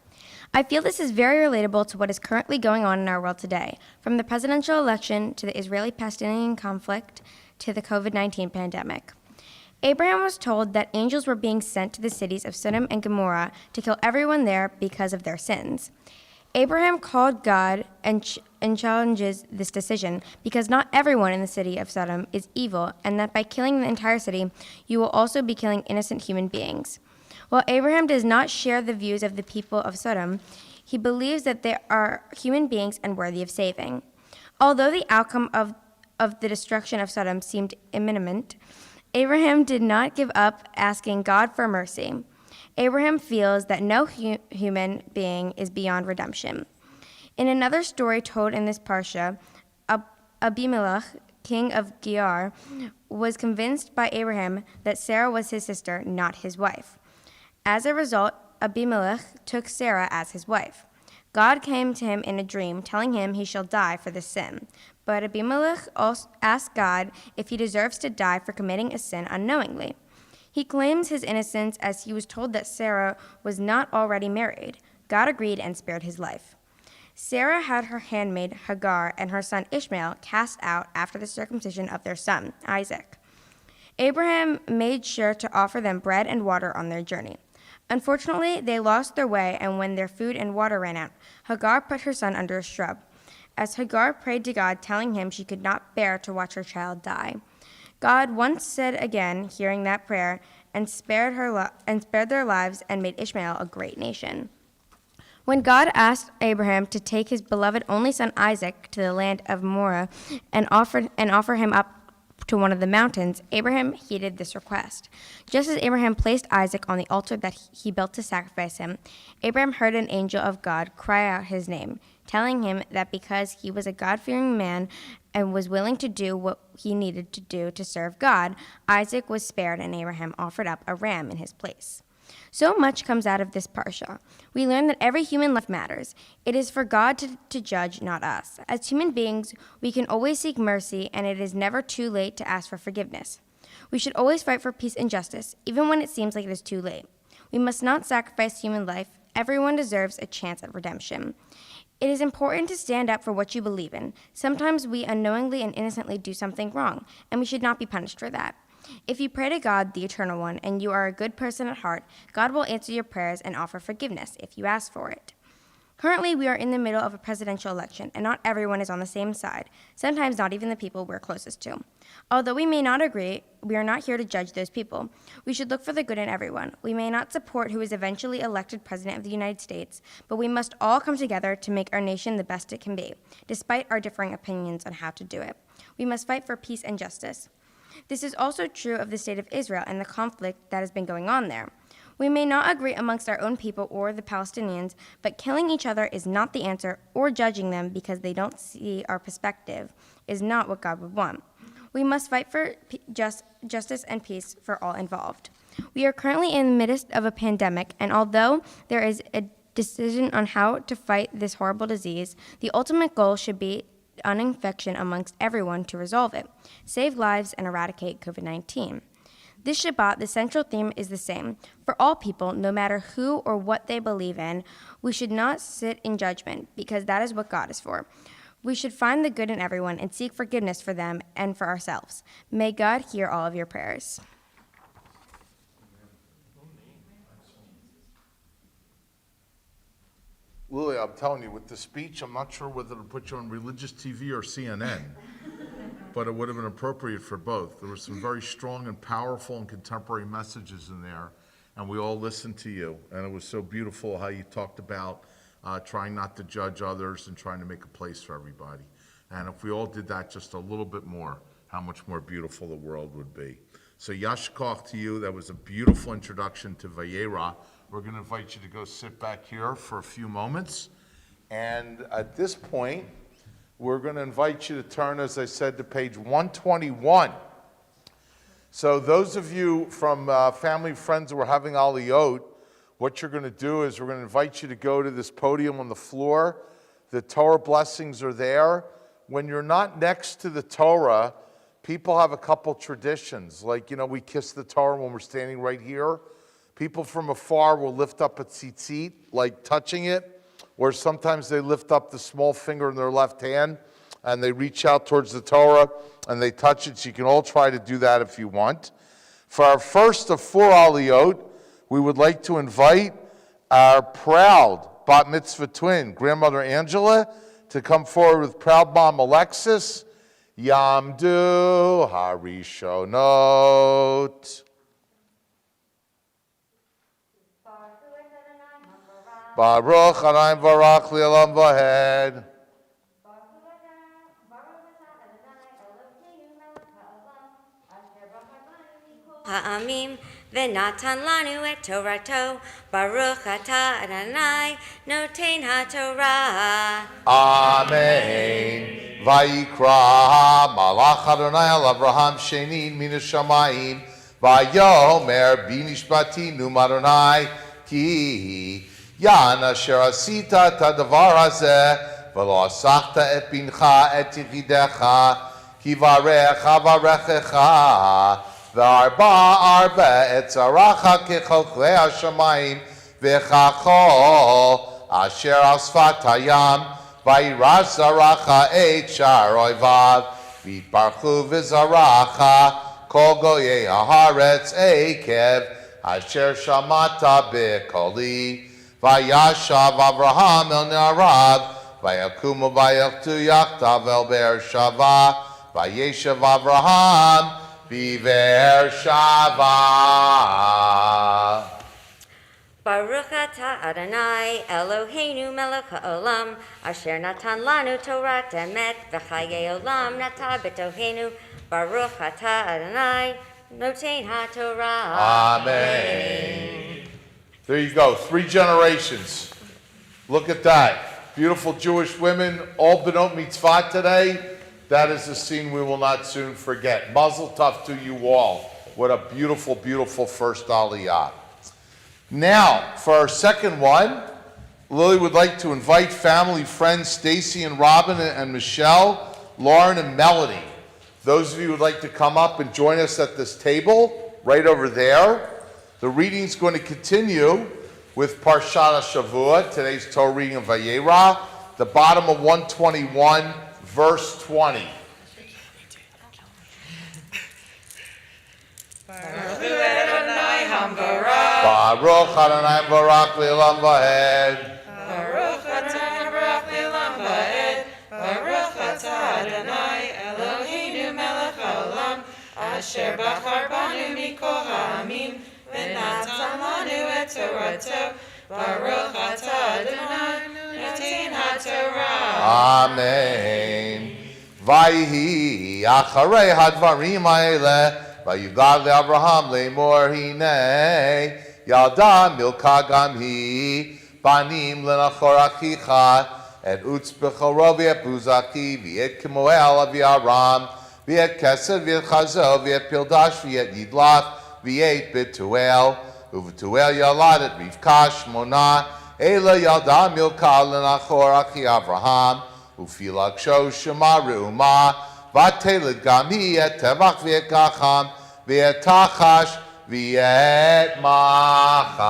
I feel this is very relatable to what is currently going on in our world today, from the presidential election to the Israeli-Palestinian conflict to the COVID-19 pandemic. Abraham was told that angels were being sent to the cities of Sodom and Gomorrah to kill everyone there because of their sins. Abraham called God and challenges this decision because not everyone in the city of Sodom is evil, and that by killing the entire city, you will also be killing innocent human beings. While Abraham does not share the views of the people of Sodom, he believes that they are human beings and worthy of saving. Although the outcome of the destruction of Sodom seemed imminent, Abraham did not give up asking God for mercy. Abraham feels that no human being is beyond redemption. In another story told in this parsha, Abimelech, king of Gerar, was convinced by Abraham that Sarah was his sister, not his wife. As a result, Abimelech took Sarah as his wife. God came to him in a dream, telling him he shall die for this sin. But Abimelech also asked God if he deserves to die for committing a sin unknowingly. He claims his innocence as he was told that Sarah was not already married. God agreed and spared his life. Sarah had her handmaid Hagar and her son Ishmael cast out after the circumcision of their son, Isaac. Abraham made sure to offer them bread and water on their journey. Unfortunately, they lost their way, and when their food and water ran out, Hagar put her son under a shrub. As Hagar prayed to God, telling him she could not bear to watch her child die, God once said again, hearing that prayer, and spared their lives and made Ishmael a great nation. When God asked Abraham to take his beloved only son Isaac to the land of Moriah and offer him up to one of the mountains, Abraham heeded this request. Just as Abraham placed Isaac on the altar that he built to sacrifice him, Abraham heard an angel of God cry out his name, telling him that because he was a God-fearing man and was willing to do what he needed to do to serve God, Isaac was spared and Abraham offered up a ram in his place. So much comes out of this parsha. We learn that every human life matters. It is for God to judge, not us. As human beings, we can always seek mercy, and it is never too late to ask for forgiveness. We should always fight for peace and justice, even when it seems like it is too late. We must not sacrifice human life. Everyone deserves a chance at redemption. It is important to stand up for what you believe in. Sometimes we unknowingly and innocently do something wrong, and we should not be punished for that. If you pray to God, the Eternal One, and you are a good person at heart, God will answer your prayers and offer forgiveness if you ask for it. Currently, we are in the middle of a presidential election, and not everyone is on the same side, sometimes not even the people we're closest to. Although we may not agree, we are not here to judge those people. We should look for the good in everyone. We may not support who is eventually elected President of the United States, but we must all come together to make our nation the best it can be, despite our differing opinions on how to do it. We must fight for peace and justice. This is also true of the state of Israel and the conflict that has been going on there. We may not agree amongst our own people or the Palestinians, but killing each other is not the answer, or judging them because they don't see our perspective is not what God would want. We must fight for justice and peace for all involved. We are currently in the midst of a pandemic, and although there is a decision on how to fight this horrible disease, the ultimate goal should be uninfection amongst everyone to resolve it, save lives, and eradicate COVID-19. This Shabbat, the central theme is the same. For all people, no matter who or what they believe in, we should not sit in judgment, because that is what God is for. We should find the good in everyone and seek forgiveness for them and for ourselves. May God hear all of your prayers. Lily, I'm telling you, with the speech, I'm not sure whether to put you on religious TV or CNN, but it would have been appropriate for both. There were some very strong and powerful and contemporary messages in there, and we all listened to you, and it was so beautiful how you talked about trying not to judge others and trying to make a place for everybody. And if we all did that just a little bit more, how much more beautiful the world would be. So Yashkoch to you. That was a beautiful introduction to Vayera. We're going to invite you to go sit back here for a few moments. And at this point, we're going to invite you to turn, as I said, to page 121. So those of you from family and friends who are having Aliyot, what you're going to do is we're going to invite you to go to this podium on the floor. The Torah blessings are there. When you're not next to the Torah, people have a couple traditions. Like, we kiss the Torah when we're standing right here. People from afar will lift up a tzitzit, like touching it, or sometimes they lift up the small finger in their left hand and they reach out towards the Torah and they touch it. So you can all try to do that if you want. For our first of 4 Aliyot, we would like to invite our proud bat mitzvah twin, grandmother Angela, to come forward with proud mom Alexis. Yamdu Harishonot. Baruch Adonai Barak Li'olam Vahed. Ha'amim v'natan lanu et Torato Baruch Ata Adonai Noten HaTorah. Amen. Vayikra Malach Adonai al Avraham Shenin Min Hashamayim Vayomer Binishbatinu Adonai Ki Yan Asher Asita Tadavar Hazeh V'lo Asachta Et Bincha Et Yichidecha Ki Varecha Varechecha V'arba Et Zaracha Kecholchlei Hashamayim V'chachol Asher Al Sfat Hayam Vayiras Zaracha Et Shar Oivav V'itbarchu V'zaracha Kol Goyei Haaretz Ekev Asher Shamata B'Koli Vayashav Avraham El Narav Vayakumu Vayachtu Yachtav El Be'er Shava Vayeshav Avraham B'Be'er Shava. Baruch atah Adonai Eloheinu melech haolam asher natan lanu Torah emet v'chayei olam nata b'tohenu Baruch atah Adonai noten haTorah. Amen. There you go, 3 generations. Look at that. Beautiful Jewish women, all benot mitzvah today. That is a scene we will not soon forget. Mazel Tov to you all. What a beautiful, beautiful first Aliyah. Now, for our second one, Lily would like to invite family friends Stacy and Robin and Michelle, Lauren and Melody. Those of you who would like to come up and join us at this table, right over there. The reading is going to continue with Parshat Shavua, today's Torah reading of Vayera, the bottom of 121, verse 20. Baruch Adonai Barak Le'olam Vahed. Baruch atah Barak Le'olam Vaed. Baruch atah Adonai Eloheinu melech haolam asher bachar banu mikol ha'amim v'natan lanu et Torato. Baruch atah Adonai noten haTorah. Amen. Vayhi acharei hadvarim ha'eleh vayugad le'Avraham le'mor hinei Yalda milka gam hi banim lenachor achicha et utz bechoro v'et buzaki v'et kemoel v'aram v'et kesed v'et chazo v'et pildash v'et yidlach v'et betuel uv'tuel yaladet rivka shmona ela yalda milka lenachor achi Avraham ufilak sho shema reuma v'ateled gam hi et tevach v'et kacham v'et tachash V'et macha.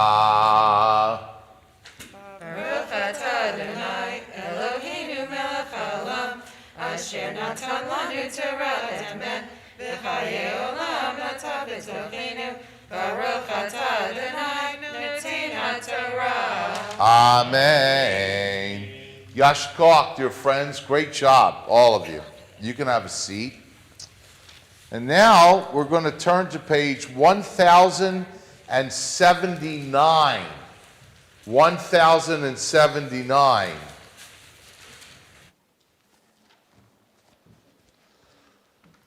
Baruch atah Adonai Eloheinu melech haolam asher natan lanu Torah emet v'chayei olam nata b'tochenu. Baruch atah Adonai noten haTorah. Amen. Yashkoach, dear friends, great job, all of you. You can have a seat. And now we're going to turn to page 1079. 1079.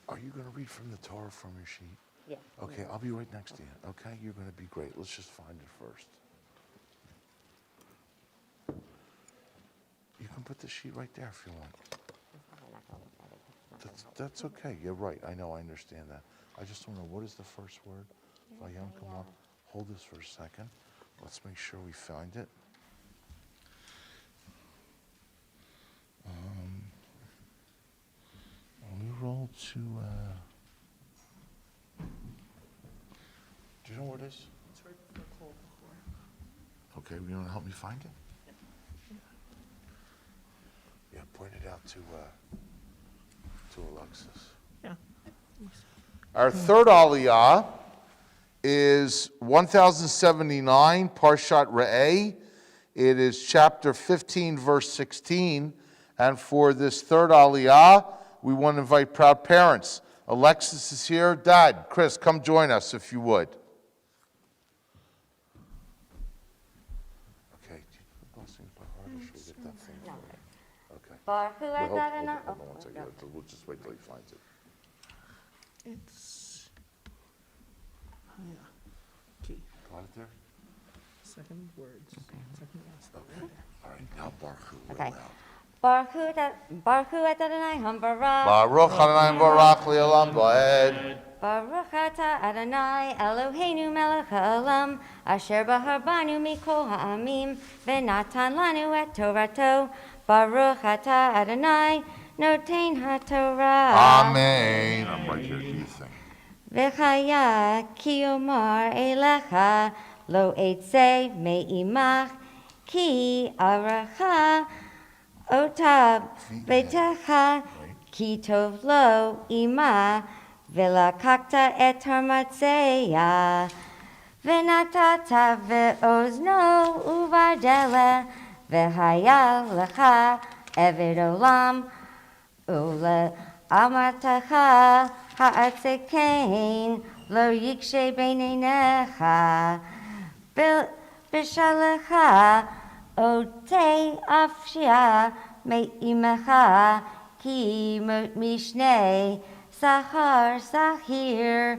Are you going to read from the Torah from your sheet? Yeah. Okay, I'll be right next to you. Okay, you're going to be great. Let's just find it first. You can put the sheet right there if you want. That's okay. You're right. I know. I understand that. I just don't know. What is the first word? Vayam, come on. Hold this for a second. Let's make sure we find it. We roll to. Do you know where it is? It's right before. Okay. You want to help me find it? Yeah. Point it out to Alexis. Yeah. Our third aliyah is 1079, Parshat Re'eh. It is chapter 15, verse 16. And for this third aliyah, we want to invite proud parents. Alexis is here. Dad, Chris, come join us if you would. Okay. Blessings by heart, or should we get that thing for you? Okay. Baruch Well, atah hold Adonai. on one second. We'll just wait till he finds it. It's key. Got it there? Second words. Second last. Okay. All right. Now Baruch Hu, real Okay. loud. Baruch Hu et Adonai Hambarach. Baruch Adonai Barak Le'olam Va'ed. Baruch atah Adonai Eloheinu melech haolam asher bahar banu mikol ha'amim v'natan lanu et Torato. Baruch atah Adonai noten haTorah. Amen. I'm right here. Do you think? V'chaya ki omar elecha lo etze me'imach ki aracha otab betecha ki tov lo ima ולקחת את הרמציה, ונתת באוזנו ובדלה, והיה לך עבד עולם, ולאמתך העצקן, לא יקשה בין עיניך, בשלך אותי אפשיה מאמך, כי משנה Sahar Sahir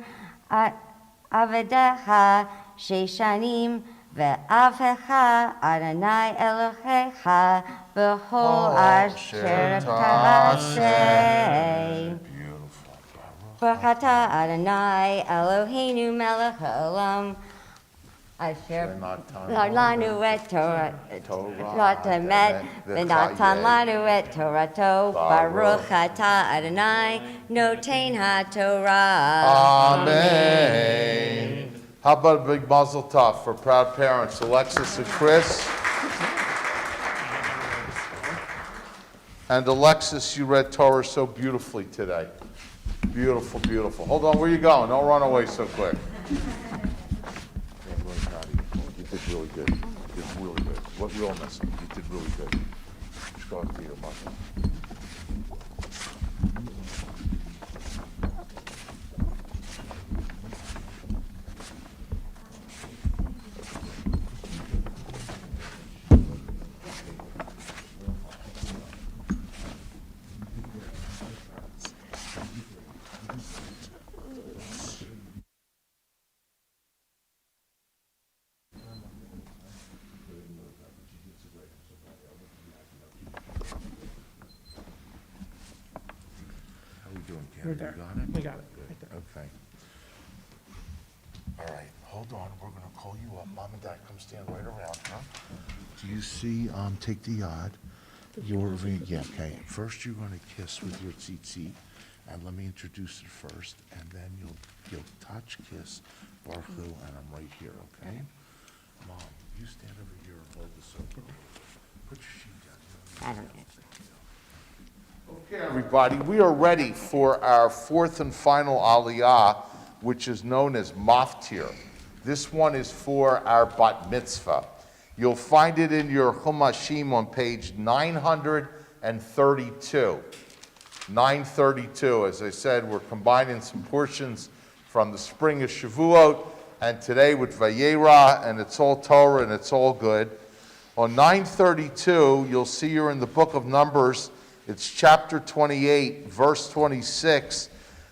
Avedecha Sheshanim Ve'avhecha Adonai Elohecha B'chol Asher Tavaseh. Baruch atah Adonai Eloheinu melech haolam Asher lanu et Torah emet v'natan lanu et Torato. Baruch atah Adonai noten haTorah. Amen. How about a big Mazel Tov for proud parents, Alexis and Chris? And Alexis, you read Torah so beautifully today. Beautiful, beautiful. Hold on, where you going? Don't run away so quick. You did really good. You did really good. What we all miss? You did really good. Just go up to your mother. We're there. We got it. Right there. Okay. All right, hold on, we're gonna call you up. Mom and Dad, come stand right around, huh? Do you see, take the yod, yeah, okay. First, you're gonna kiss with your tzitzit, and let me introduce it first, and then you'll touch, kiss, Baruch Hu, and I'm right here, okay? Mom, you stand over here and hold this open. Put your sheet down. I don't know. Okay, everybody, we are ready for our fourth and final aliyah, which is known as maftir. This one is for our bat mitzvah. You'll find it in your Chumashim on page 932. 932, as I said, we're combining some portions from the spring of Shavuot, and today with Vayera, and it's all Torah, and it's all good. On 932, you'll see you're in the book of Numbers. It's chapter 28, verse 26.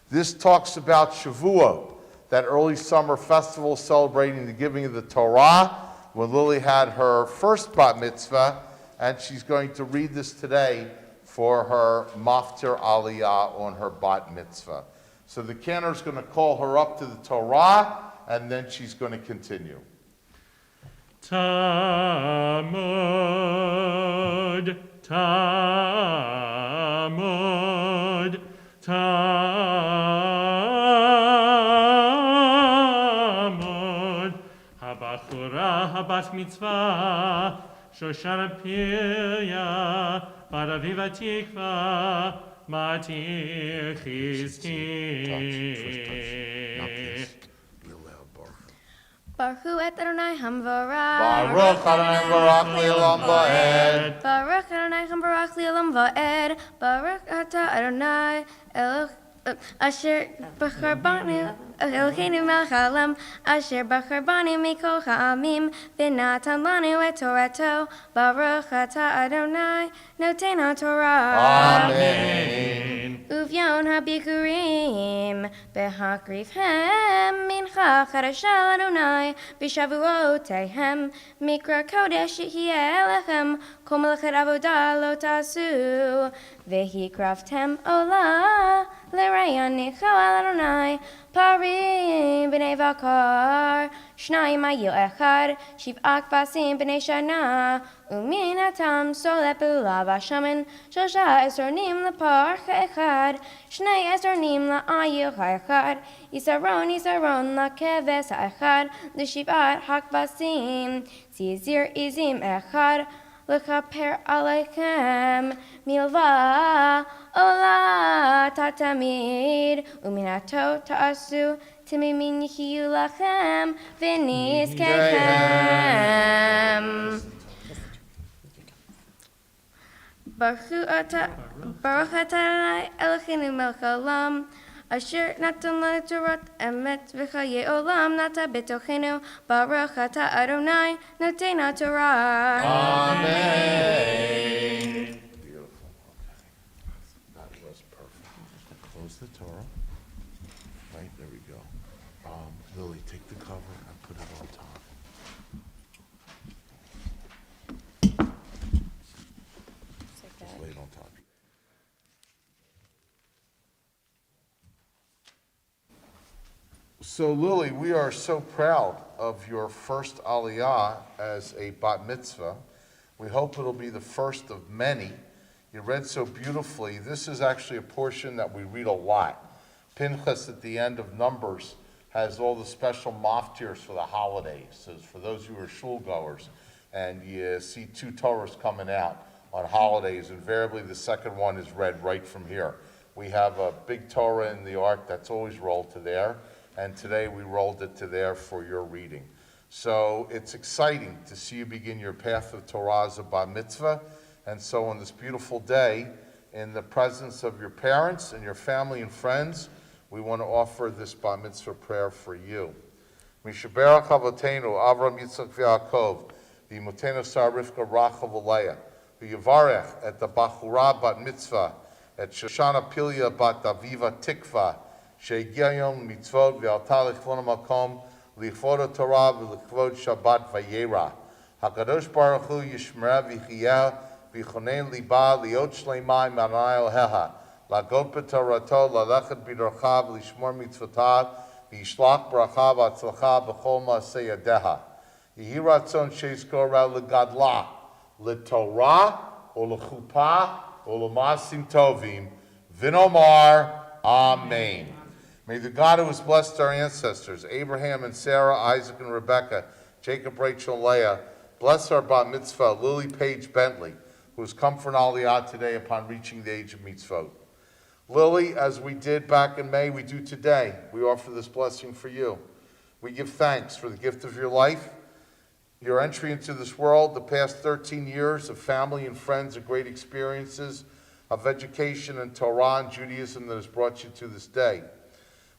This talks about Shavuot, that early summer festival celebrating the giving of the Torah, when Lily had her first bat mitzvah, and she's going to read this today for her maftir aliyah on her bat mitzvah. So the cantor is going to call her up to the Torah, and then she's going to continue. Tamud, Tamud, Tamud, Habachura, Habat Mitzvah, Shoshana Pirya, Baraviva Tikva, Matir Chizki. Baruch Hu et Adonai Hamvarach. Baruch Adonai Barak Le'olam Va'ed. Baruch Adonai Hamvarach Le'olam Va'ed. Baruch Atah Adonai Asher Bachar Bani Eloheinu Melech Haolam Asher Bachar Bani Mikol Ha'amim V'natan Lanu et Torato. Baruch Atah Adonai Noten HaTorah. Amen. Uvyon habikurim, behakrivhem, mincha chadasha Adonai, b'shavuotehem, mikra kodesh yeh lechem, kol melachet avodah lo tasu, v'hikraftem olah, l'rayan nicho al Adonai, parim b'nei vakar, shnayim ayil echad, shiv'at kvasim b'nei shana, umin hatam solet b'lulav hashaman, shosha esronim l'par cha'echad, shnei esronim la'ayil cha'echad, Isaron la'keves ha'echad, l'shiv'at hakvasim, zizir izim echad, l'chaper aleichem, milva ola tatamid, uminato ta'asu, timimin yihiyu lachem, v'nizkechem. Baruch atah Adonai Eloheinu melech haolam, asher natan lanu Torah emet v'chayei olam nata b'tochenu. Baruch atah Adonai notena Torah. Amen. Beautiful. Okay. That was perfect. Close the Torah. Right, there we go. Lily, take the cover and put it on top. Just lay it on top. So Lily, we are so proud of your first aliyah as a bat mitzvah. We hope it'll be the first of many. You read so beautifully. This is actually a portion that we read a lot. Pinchas at the end of Numbers has all the special maftirs for the holidays. So for those who are shul goers, and you see two Torahs coming out on holidays, invariably the second one is read right from here. We have a big Torah in the ark that's always rolled to there, and today we rolled it to there for your reading. So it's exciting to see you begin your path of Torah as a bar mitzvah, and so on this beautiful day, in the presence of your parents and your family and friends, we want to offer this bar mitzvah prayer for you. Mishaberach Avotenu, Avram Yitzchak v'Yaakov, v'imotenu Sar Rivka Rachel v'Leah, v'yivarech et the Bachura bat mitzvah, et Shoshana Pilya bat Aviva Tikva, she'egia yom mitzvot v'alta l'chvon ha'makom, l'chvod ha'Torah v'l'chvod Shabbat v'yera. HaKadosh Baruch Hu yishmereh v'chiyeh v'chonen liba liot shleima im Adonai Eloheha, la'got b'torato, la'lechet b'derchav, l'shmor mitzvotav, v'yishlach bracha v'atzlacha b'chol ma'aseh yadeha. Yehi ratzon she'yizkor l'gadla, l'torah, or l'chuppah, or l'masim tovim, v'nomar, Amen. May the God who has blessed our ancestors, Abraham and Sarah, Isaac and Rebekah, Jacob, Rachel, and Leah, bless our bat mitzvah, Lily Page Bentley, who has come for an aliyah today upon reaching the age of mitzvot. Lily, as we did back in May, we do today. We offer this blessing for you. We give thanks for the gift of your life, your entry into this world, the past 13 years of family and friends, of great experiences, of education and Torah and Judaism that has brought you to this day.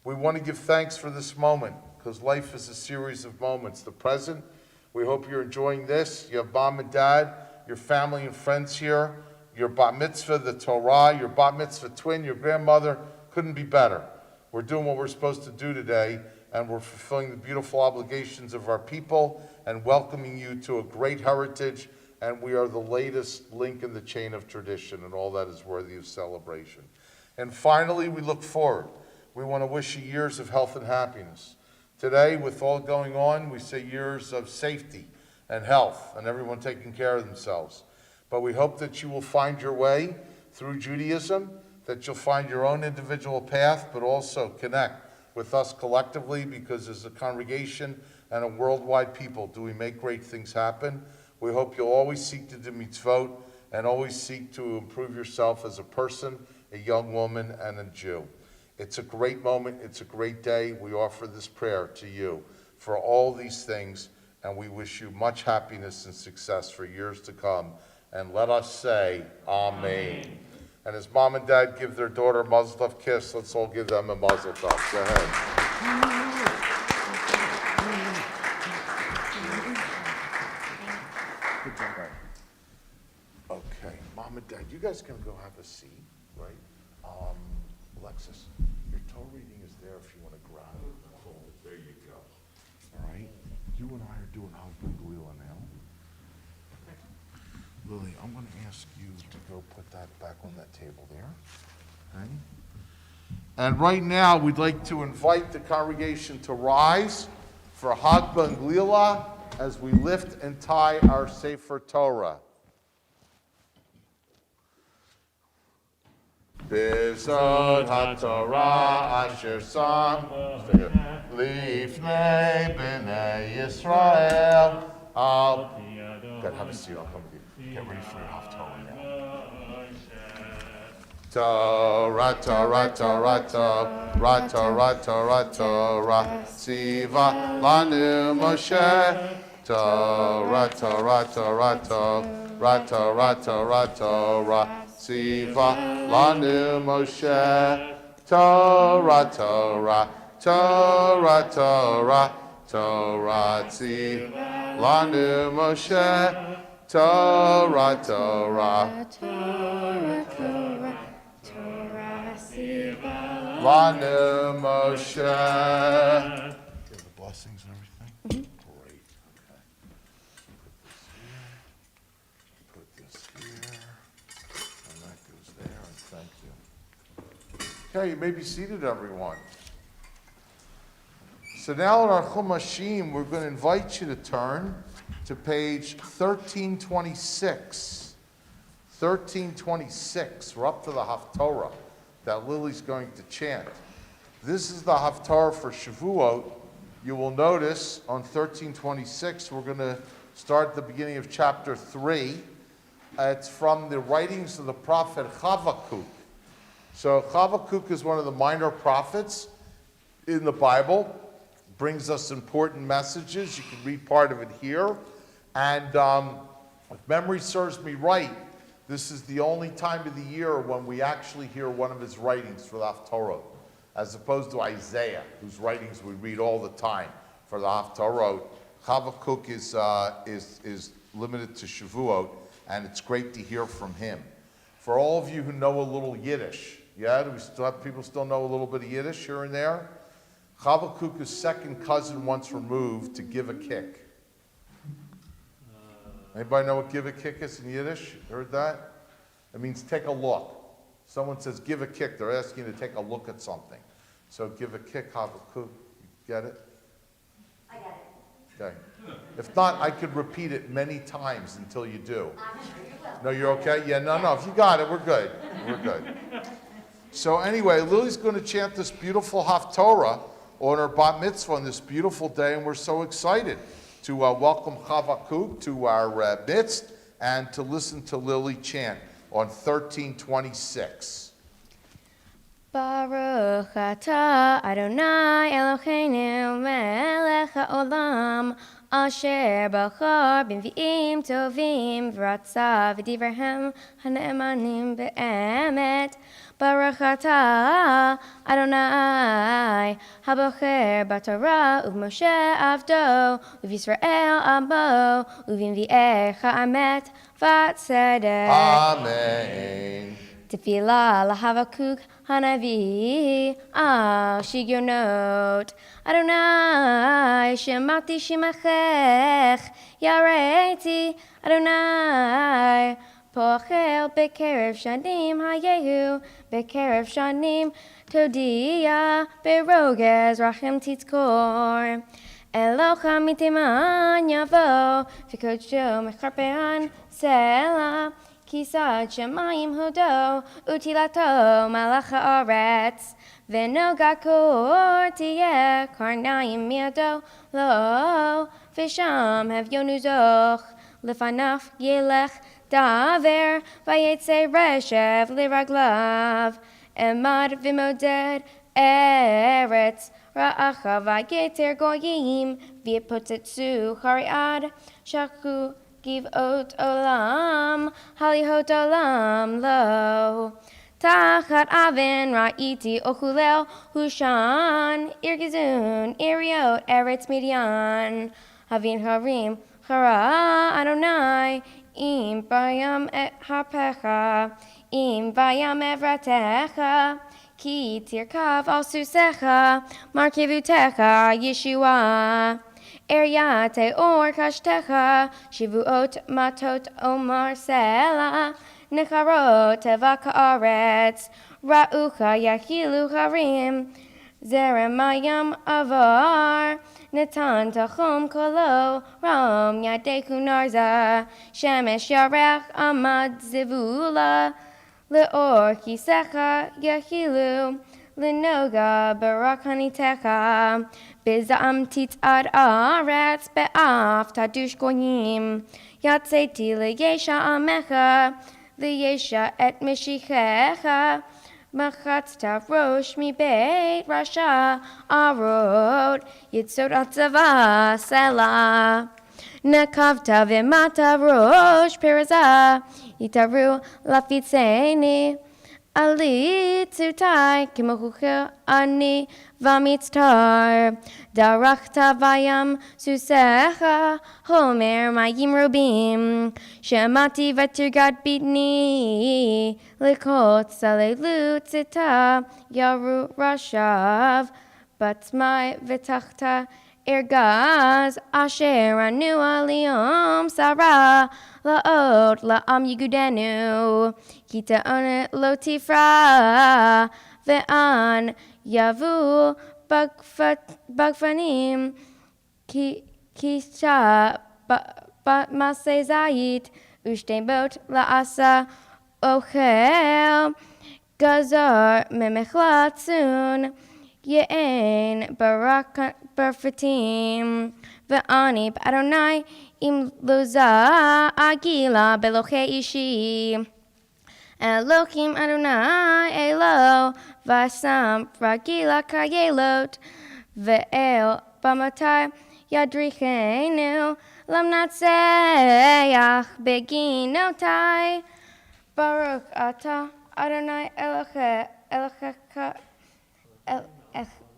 We want to give thanks for this moment, because life is a series of moments. The present, we hope you're enjoying this. You have mom and dad, your family and friends here, your bat mitzvah, the Torah, your bat mitzvah twin, your grandmother, couldn't be better. We're doing what we're supposed to do today, and we're fulfilling the beautiful obligations of our people and welcoming you to a great heritage, and we are the latest link in the chain of tradition, and all that is worthy of celebration. And finally, we look forward. We want to wish you years of health and happiness. Today, with all going on, we say years of safety and health, and everyone taking care of themselves. But we hope that you will find your way through Judaism, that you'll find your own individual path, but also connect with us collectively, because as a congregation and a worldwide people, do we make great things happen. We hope you'll always seek to do mitzvot and always seek to improve yourself as a person, a young woman, and a Jew. It's a great moment. It's a great day. We offer this prayer to you for all these things, and we wish you much happiness and success for years to come. And let us say, Amen. And as mom and dad give their daughter a Mazel Tov kiss, let's all give them a Mazel Tov. Go ahead. Okay, mom and dad, you guys can go have a seat, right? Alexis, your Torah reading is there if you want to grab it. Cool. There you go. All right? You and I are doing Hagban Galila now. Lily, I'm going to ask you to go put that back on that table there. Okay? And right now, we'd like to invite the congregation to rise for Hagban Galila as we lift and tie our Sefer Torah. B'sod HaTorah asher sam lifnei b'nei Yisrael al. God, have a seat. I'll come with you. Get ready for your Haftorah now. Torah, Torah, Torah, Torah, Torah, Torah, Torah, Tziva lanu Moshe. Torah, Torah, Torah, Torah, Torah, Torah, Torah, Tziva lanu Moshe. Torah, Torah, Torah, Torah, Torah, Tziva lanu Moshe. Torah, Torah, lanu Moshe. You have the blessings and everything? Great. Okay. Put this here. And that goes there. And thank you. Okay, you may be seated, everyone. So now in our Chumashim, we're going to invite you to turn to page 1326. 1326. We're up to the Haftorah that Lily's going to chant. This is the Haftarah for Shavuot. You will notice on 1326, we're going to start at the beginning of chapter 3. It's from the writings of the prophet Habakkuk. So Habakkuk is one of the minor prophets in the Bible. Brings us important messages. You can read part of it here. And if memory serves me right, this is the only time of the year when we actually hear one of his writings for the Haftarah, as opposed to Isaiah, whose writings we read all the time for the Haftarah. Habakkuk is limited to Shavuot, and it's great to hear from him. For all of you who know a little Yiddish, yeah, do we still have people still know a little bit of Yiddish here and there? Habakkuk's second cousin once removed to give a kick. Anybody know what give a kick is in Yiddish? Heard that? It means take a look. Someone says give a kick, they're asking you to take a look at something. So give a kick, Habakkuk. You get it? I got it. Okay. If not, I could repeat it many times until you do. I'm sure you will. No, you're okay? Yeah, no. If you got it, we're good. We're good. So anyway, Lily's going to chant this beautiful Haftorah on her bat mitzvah on this beautiful day, and we're so excited to welcome Habakkuk to our midst and to listen to Lily chant on 1326. Baruch atah Adonai Eloheinu melech haolam asher bachar b'nvi'im tovim v'ratza v'divrei hane'emanim be'emet. Baruch atah Adonai habocher b'Torah u'Moshe avdo u'Yisrael amo u'v'nvi'ei ha'amet v'tzedek. Amen. Tefillah lahavakuk hanavi al shigyonot Adonai shemati shemachech yareti Adonai pochel bekerev shanim hayehu bekerev shanim todiya berogez rachem titzkor Elocha mitiman yavo v'kodsho mecharpean selah Kisad shemayim hodo utilato malach haaretz v'noga kor tiyeh karnayim miado lo v'sham hevyonu zoch lefanaf yelech daver vayetze reshev liraglav emad v'moded eretz ra'acha vayeter goyim v'yipotetzu chariad shaku Give ot olam, halihot olam lo. Tachat aven ra'iti ochulel hushan, irgizun, iriot, eretz midian. Havin harim, chara Adonai, im bayam et hapecha, im bayam evratecha, כי תרכב על סוסיך, מרכבותיך ישועה. אריה תאור קשתך, שבועות מטות אומר סלע, נחרות תבק הארץ, ראוך יחילו הרים, זרם הים עבר, נתן תחום קולו, רם ידך נרזה, שמש ירח עמד זבולה, לאור כיסך יחילו, לנוגה ברק הניתך, בזעם תצעד ארץ, באף תדוש גויים, יצאתי לישע עמך, לישע את משיחך, מחצת ראש מבית רשע, ארות יצוד הצבא סלע. נקבת ומטה ראש פרזה, יתארו לפיצני, עלי צותי כמוכר אני ומצטר. דרכת בים סוסיך, הומר מים רבים, שמעתי ותרגת בטני, לקוץ צללות צאתה, ירו רשב, בצמי ותחת ארגז, אשר ענו על יום שרה, לעוד לעם יגודנו, כי תעונת לא תפרע, ואן יבוא בגפנים, כי במעשה זית, ושתי בות לעשה אוכל, גזר ממחלת צון, יען ברק ברפתים, ואני באדוני אם לוזה עגילה בלוחי אישי. אלוקים אדוני אלו, ושם רגילה כילות, ואל במתי ידריכנו, למנצח בגינותי. ברוך אתה אדוני אלוהיך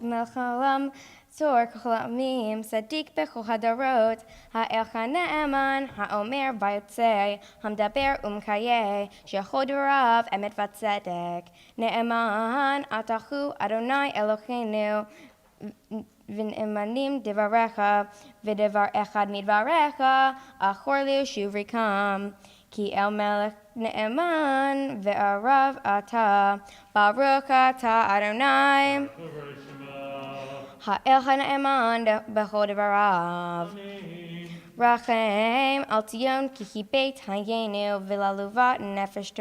מלך העולם, צור כל העמים, צדיק בכל הדורות, האלך הנאמן, האומר ויוצא, המדבר ומקיים, שיכול דבריו אמת וצדק. נאמן אתה הוא אדוני אלוהינו, ונאמנים דבריך, ודבר אחד מדבריך, אחור לישוב ריקם. כי אל מלך נאמן וערב אתה, ברוך אתה אדוני. האל הנאמן בכל דבריו. רחם על ציון כי היא בית היינו, ולעלובת נפש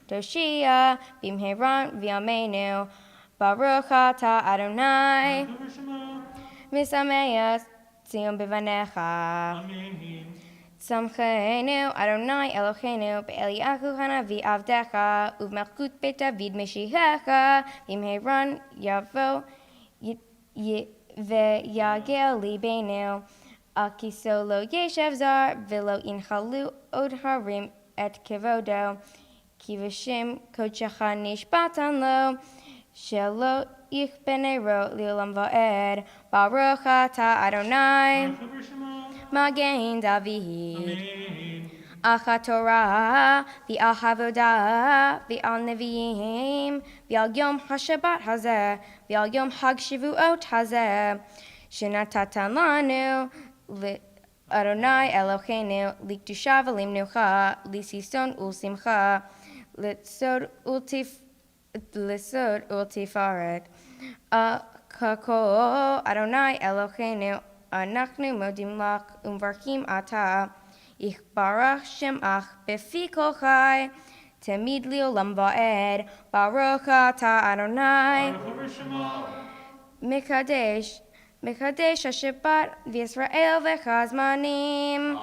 תושיע במהרה בימינו. ברוך אתה אדוני. משמח ציון בבניך. שמחנו אדוני אלוהינו באליהו הנביא עבדך, ובמלכות בית דוד משיחך, במהרה יבוא ויגל ליבנו. על כיסו לא ישב זר, ולא ינחלו עוד הרים את כבודו. כי בשם קודשך נשבעתן לו, שלא יכבה נרו לעולם ועד. ברוך אתה אדוני. מגן דוד. אך התורה ועל העבודה ועל נביאים ועל יום השבת הזה ועל יום חג שבועות הזה שנתת לנו אדוני אלוהינו לקדושה ולמנוחה, לששון ולשמחה, לסוד ולתפארת. ככל אדוני אלוהינו אנחנו מודים לך ומברכים אתה. יתברך שמך בפי כל חי, תמיד לעולם ועד. ברוך אתה אדוני. מקדש השבת וישראל והזמנים.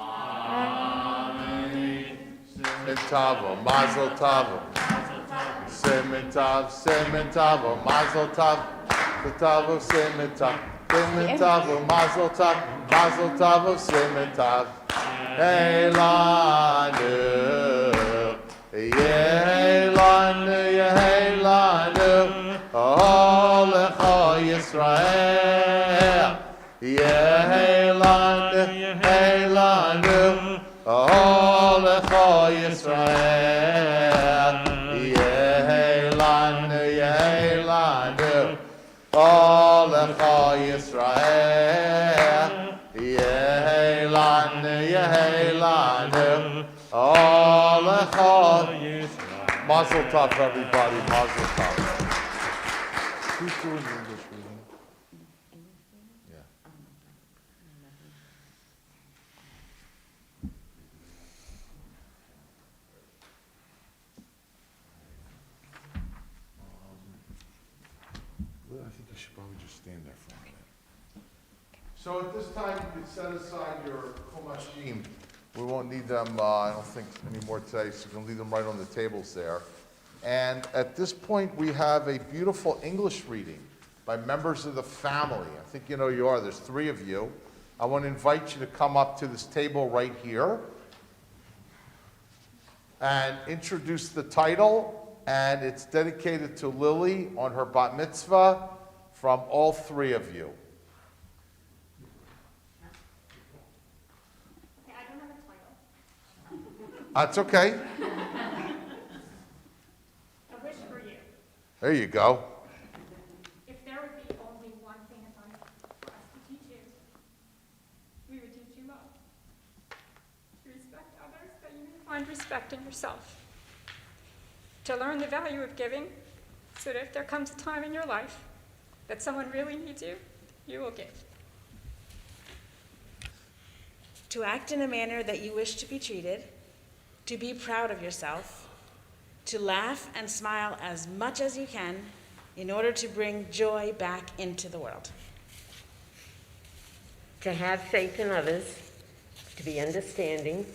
Semen tavo, mazel tavo. Semen tavo, mazel tavo. Tavo, semen tavo. Semen tavo, mazel tavo. Mazel tavo, semen tavo. Hey lanu, hey lanu, oh lecha Yisrael. Hey lanu, oh lecha Yisrael. Hey lanu, Yehi Lanu Olecha. Mazel Tov, everybody. Mazel Tov. Who's doing the English reading? Yeah. Well, I think you should probably just stand there for a minute. So at this time, you can set aside your chumashim. We won't need them, I don't think, anymore today, so you can leave them right on the tables there. And at this point, we have a beautiful English reading by members of the family. I think you know you are. There's 3 of you. I want to invite you to come up to this table right here and introduce the title. And it's dedicated to Lily on her bat mitzvah from all 3 of you. I don't have a title. That's okay. A wish for you. There you go. If there would be only one thing in life for us to teach you, we would teach you love. To respect others, that you may find respect in yourself. To learn the value of giving, so that if there comes a time in your life that someone really needs you, you will give. To act in a manner that you wish to be treated, to be proud of yourself, to laugh and smile as much as you can in order to bring joy back into the world. To have faith in others, to be understanding,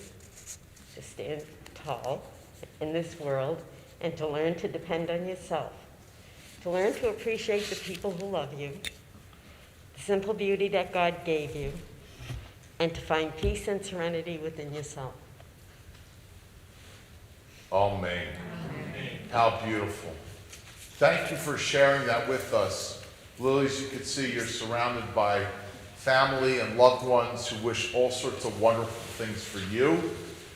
to stand tall in this world, and to learn to depend on yourself. To learn to appreciate the people who love you, the simple beauty that God gave you, and to find peace and serenity within yourself. Amen. How beautiful. Thank you for sharing that with us. Lily, as you can see, you're surrounded by family and loved ones who wish all sorts of wonderful things for you,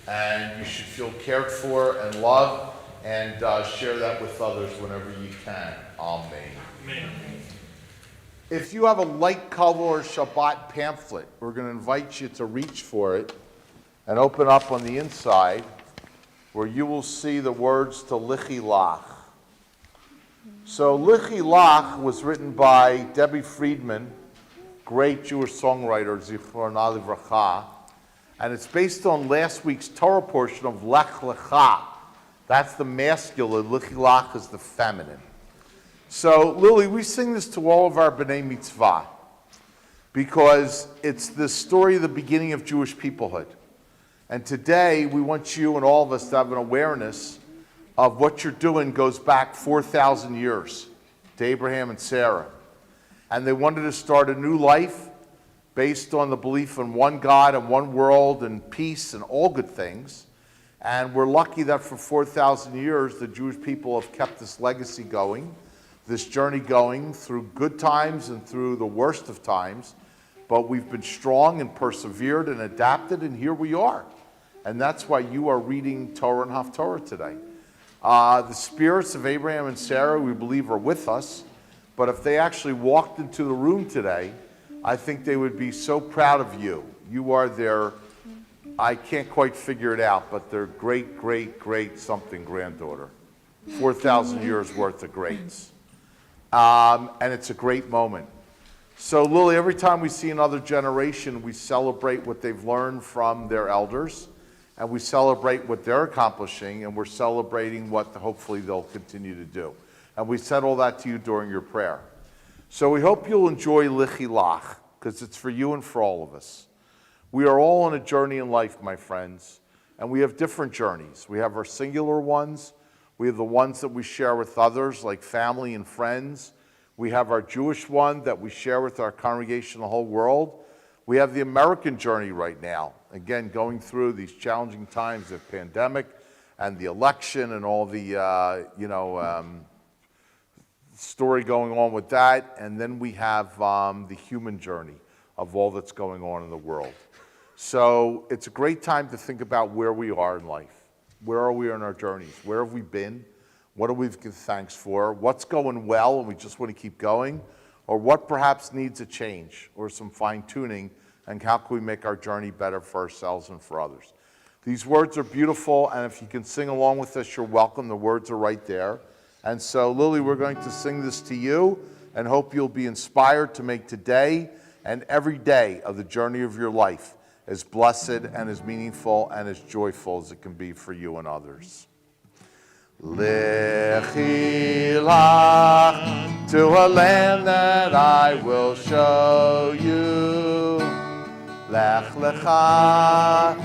and you should feel cared for and loved, and share that with others whenever you can. Amen. Amen. If you have a light color Shabbat pamphlet, we're going to invite you to reach for it and open up on the inside, where you will see the words to Lichi Lach. So Lichi Lach was written by Debbie Friedman, great Jewish songwriter, Zichrona Livracha, and it's based on last week's Torah portion of Lech Lecha. That's the masculine, Lichi Lach is the feminine. So Lily, we sing this to all of our B'nai Mitzvah because it's the story of the beginning of Jewish peoplehood. And today, we want you and all of us to have an awareness of what you're doing goes back 4,000 years to Abraham and Sarah. And they wanted to start a new life based on the belief in one God and one world and peace and all good things. And we're lucky that for 4,000 years, the Jewish people have kept this legacy going, this journey going through good times and through the worst of times. But we've been strong and persevered and adapted, and here we are. And that's why you are reading Torah and Haftorah today. The spirits of Abraham and Sarah, we believe, are with us. But if they actually walked into the room today, I think they would be so proud of you. You are their, I can't quite figure it out, but their great, great, great something granddaughter. 4,000 years worth of greats. And it's a great moment. So Lily, every time we see another generation, we celebrate what they've learned from their elders, and we celebrate what they're accomplishing, and we're celebrating what hopefully they'll continue to do. And we said all that to you during your prayer. So we hope you'll enjoy Lichi Lach, because it's for you and for all of us. We are all on a journey in life, my friends, and we have different journeys. We have our singular ones. We have the ones that we share with others, like family and friends. We have our Jewish one that we share with our congregation, the whole world. We have the American journey right now, again, going through these challenging times of pandemic and the election and all the, story going on with that. And then we have the human journey of all that's going on in the world. So it's a great time to think about where we are in life. Where are we on our journeys? Where have we been? What do we give thanks for? What's going well and we just want to keep going? Or what perhaps needs a change or some fine-tuning and how can we make our journey better for ourselves and for others. These words are beautiful, and if you can sing along with us, you're welcome. The words are right there. And so, Lily, we're going to sing this to you and hope you'll be inspired to make today and every day of the journey of your life as blessed and as meaningful and as joyful as it can be for you and others. Lechi lach, to a land that I will show you. Lech lecha,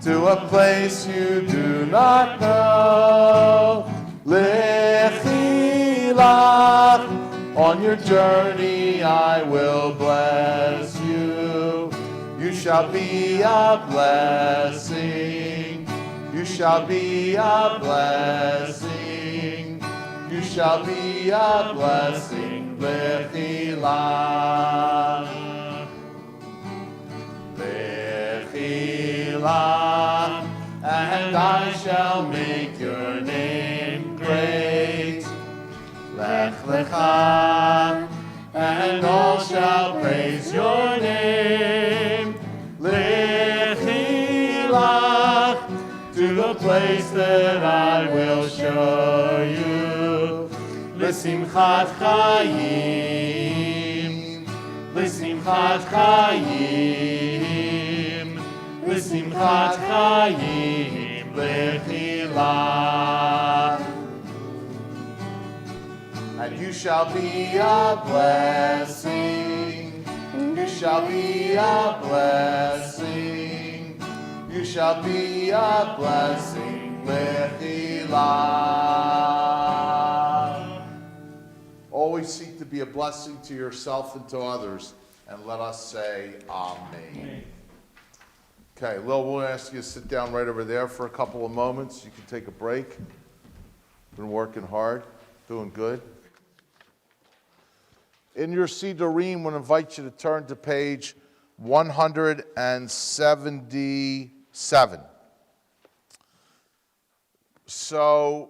to a place you do not know. Lechi lach, on your journey I will bless you. You shall be a blessing. You shall be a blessing. You shall be a blessing. Lechi lach. Lechi lach. And I shall make your name great. Lech lecha. And all shall praise your name. Lechi lach, to the place that I will show you. L'simchat chayim, l'simchat chayim, l'simchat chayim, lechi lach. And you shall be a blessing. You shall be a blessing. You shall be a blessing. Lechi lach. Always seek to be a blessing to yourself and to others. And let us say Amen. Okay, Lil, we'll ask you to sit down right over there for a couple of moments. You can take a break. Been working hard, doing good. In your Sidurim, we'll invite you to turn to page 177. So,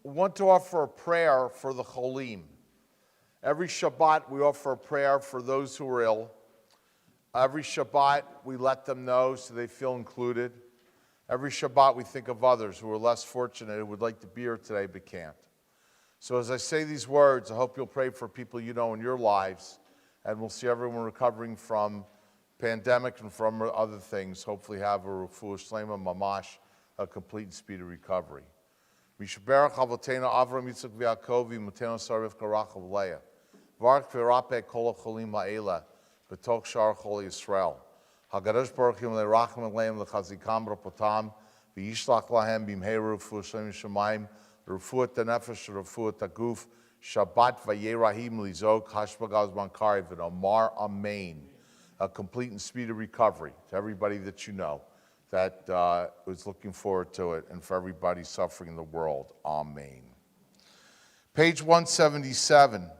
I want to offer a prayer for the Cholim. Every Shabbat, we offer a prayer for those who are ill. Every Shabbat, we let them know so they feel included. Every Shabbat, we think of others who are less fortunate, who would like to be here today but can't. So as I say these words, I hope you'll pray for people you know in your lives, and we'll see everyone recovering from pandemic and from other things, hopefully have a refuah shlema mamash, a complete and speedy recovery. Mishaberach avotenu Avram Yitzchak v'Yaakov v'imotenu Sarah Rivka Rachel Leah. Varach v'rape kol hacholim ha'ela b'tok shar chol Yisrael. Hakadosh Baruch Hu le'rachem aleim le'chazikam rapotam v'yishlach lahem b'imheru refuah shlema shemayim. Refuat Nefesh, Refuat Aguf, Shabbat Vayerahim Lizok, Hashbagaz Bankari, Amar Amen. A complete and speedy recovery to everybody that you know that is looking forward to it, and for everybody suffering in the world. Amen. Page 177.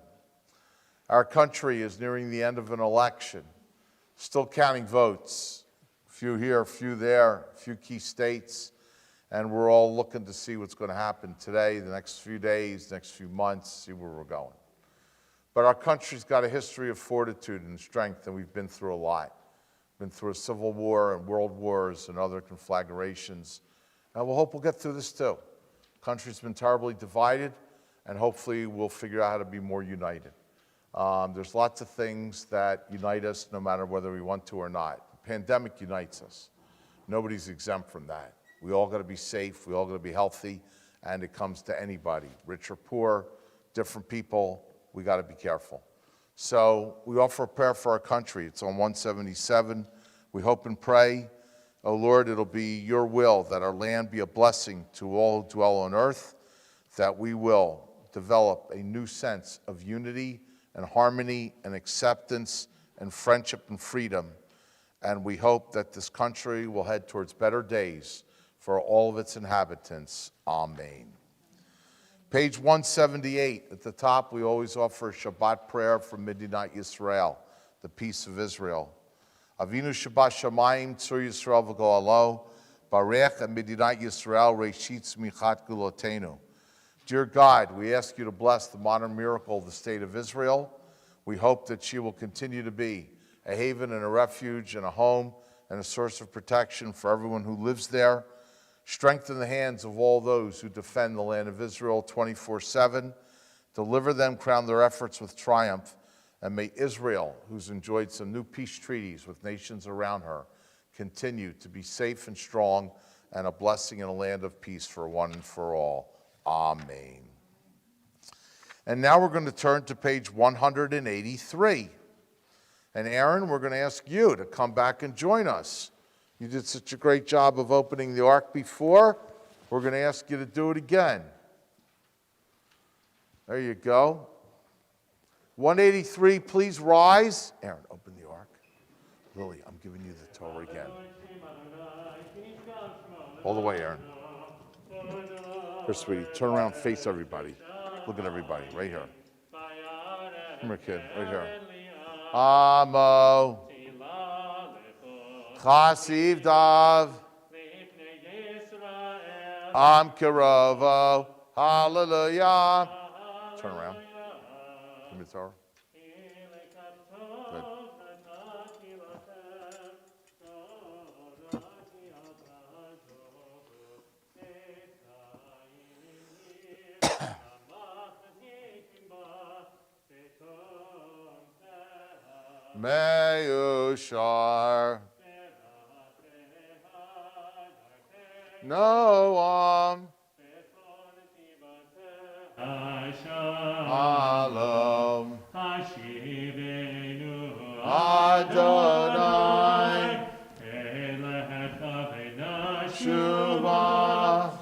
Our country is nearing the end of an election. Still counting votes. A few here, a few there, a few key states. And we're all looking to see what's going to happen today, the next few days, the next few months, see where we're going. But our country's got a history of fortitude and strength, and we've been through a lot. Been through a civil war and world wars and other conflagrations. And we'll hope we'll get through this too. The country's been terribly divided, and hopefully we'll figure out how to be more united. There's lots of things that unite us no matter whether we want to or not. The pandemic unites us. Nobody's exempt from that. We all got to be safe, we all got to be healthy, and it comes to anybody, rich or poor, different people, we got to be careful. So we offer a prayer for our country. It's on 177. We hope and pray, oh Lord, it'll be your will that our land be a blessing to all who dwell on earth, that we will develop a new sense of unity and harmony and acceptance and friendship and freedom. And we hope that this country will head towards better days for all of its inhabitants. Amen. Page 178, at the top, we always offer a Shabbat prayer for Medinat Yisrael, the peace of Israel. Avinu Shabbat Shamayim, Tzur Yisrael v'Go'alo, Barech and Medinat Yisrael, Reshit Tzmichat Gulotenu. Dear God, we ask you to bless the modern miracle of the state of Israel. We hope that she will continue to be a haven and a refuge and a home and a source of protection for everyone who lives there. Strengthen the hands of all those who defend the land of Israel 24/7. Deliver them, crown their efforts with triumph. And may Israel, who's enjoyed some new peace treaties with nations around her, continue to be safe and strong and a blessing in a land of peace for one and for all. Amen. And now we're going to turn to page 183. And Aaron, we're going to ask you to come back and join us. You did such a great job of opening the ark before. We're going to ask you to do it again. There you go. 183, please rise. Aaron, open the ark. Lily, I'm giving you the Torah again. All the way, Aaron. Here, sweetie, turn around, face everybody. Look at everybody, right here. Come here, kid, right here. Amo. Chasiv Dav. Am Kirovo. Hallelujah. Turn around. Give me the Torah. Good. Meushar. Noam. Shalom. Adonai. Shuvah.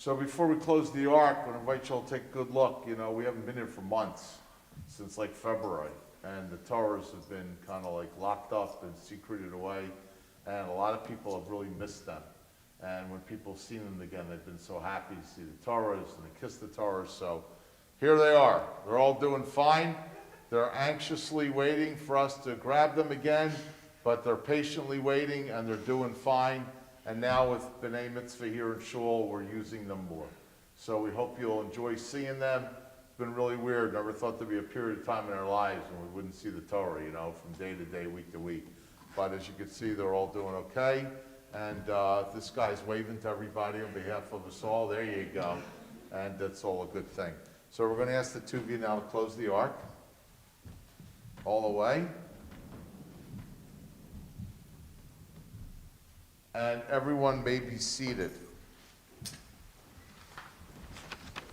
So before we close the ark, I want to invite you all to take a good look. You know, we haven't been here for months, since like February, and the Torahs have been kind of like locked up and secreted away, and a lot of people have really missed them. And when people have seen them again, they've been so happy to see the Torahs and to kiss the Torahs. So here they are. They're all doing fine. They're anxiously waiting for us to grab them again, but they're patiently waiting, and they're doing fine. And now with B'nai Mitzvah here in Shul, we're using them more. So we hope you'll enjoy seeing them. It's been really weird. Never thought there'd be a period of time in our lives when we wouldn't see the Torah, you know, from day to day, week to week. But as you can see, they're all doing okay. And this guy's waving to everybody on behalf of us all. There you go. And that's all a good thing. So we're going to ask the two of you now to close the ark all the way. And everyone may be seated.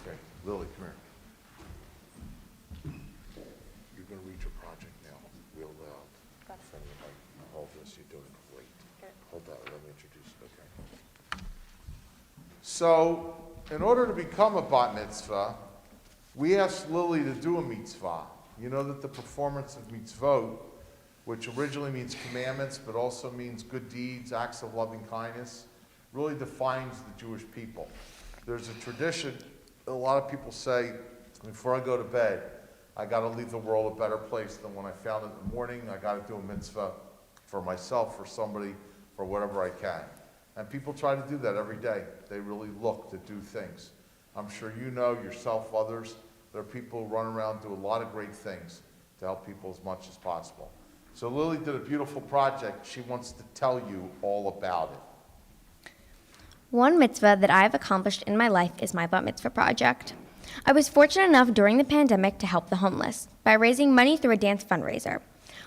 Okay, Lily, come here. You're going to read your project now. We'll hold this. You're doing great. Hold that. Let me introduce it. Okay. So, in order to become a bat mitzvah, we asked Lily to do a mitzvah. You know that the performance of mitzvot, which originally means commandments, but also means good deeds, acts of loving kindness, really defines the Jewish people. There's a tradition, a lot of people say, before I go to bed, I got to leave the world a better place than when I found it in the morning. I got to do a mitzvah for myself, for somebody, for whatever I can. And people try to do that every day. They really look to do things. I'm sure you know, yourself, others, there are people who run around and do a lot of great things to help people as much as possible. So Lily did a beautiful project. She wants to tell you all about it. One mitzvah that I've accomplished in my life is my bat mitzvah project. I was fortunate enough during the pandemic to help the homeless by raising money through a dance fundraiser.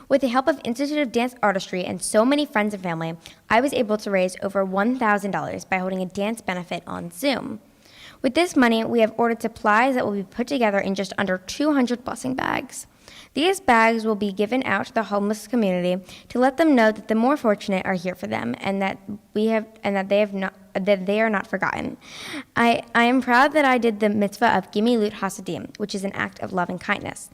With the help of Institute of Dance Artistry and so many friends and family, I was able to raise over $1,000 by holding a dance benefit on Zoom. With this money, we have ordered supplies that will be put together in just under 200 blessing bags. These bags will be given out to the homeless community to let them know that the more fortunate are here for them, and that they are not forgotten. I am proud that I did the mitzvah of Gimilut Hasadim, which is an act of loving kindness.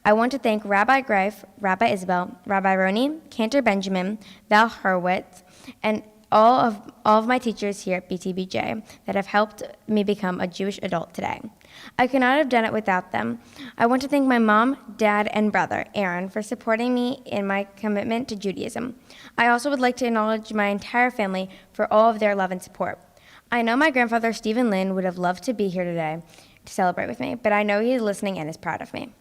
I want to thank Rabbi Greif, Rabbi Isabel, Rabbi Roni, Cantor Benjamin, Val Hurwitz, and all of my teachers here at BTBJ that have helped me become a Jewish adult today. I could not have done it without them. I want to thank my mom, dad, and brother, Aaron, for supporting me in my commitment to Judaism. I also would like to acknowledge my entire family for all of their love and support. I know my grandfather, Stephen Lynn, would have loved to be here today to celebrate with me, but I know he is listening and is proud of me.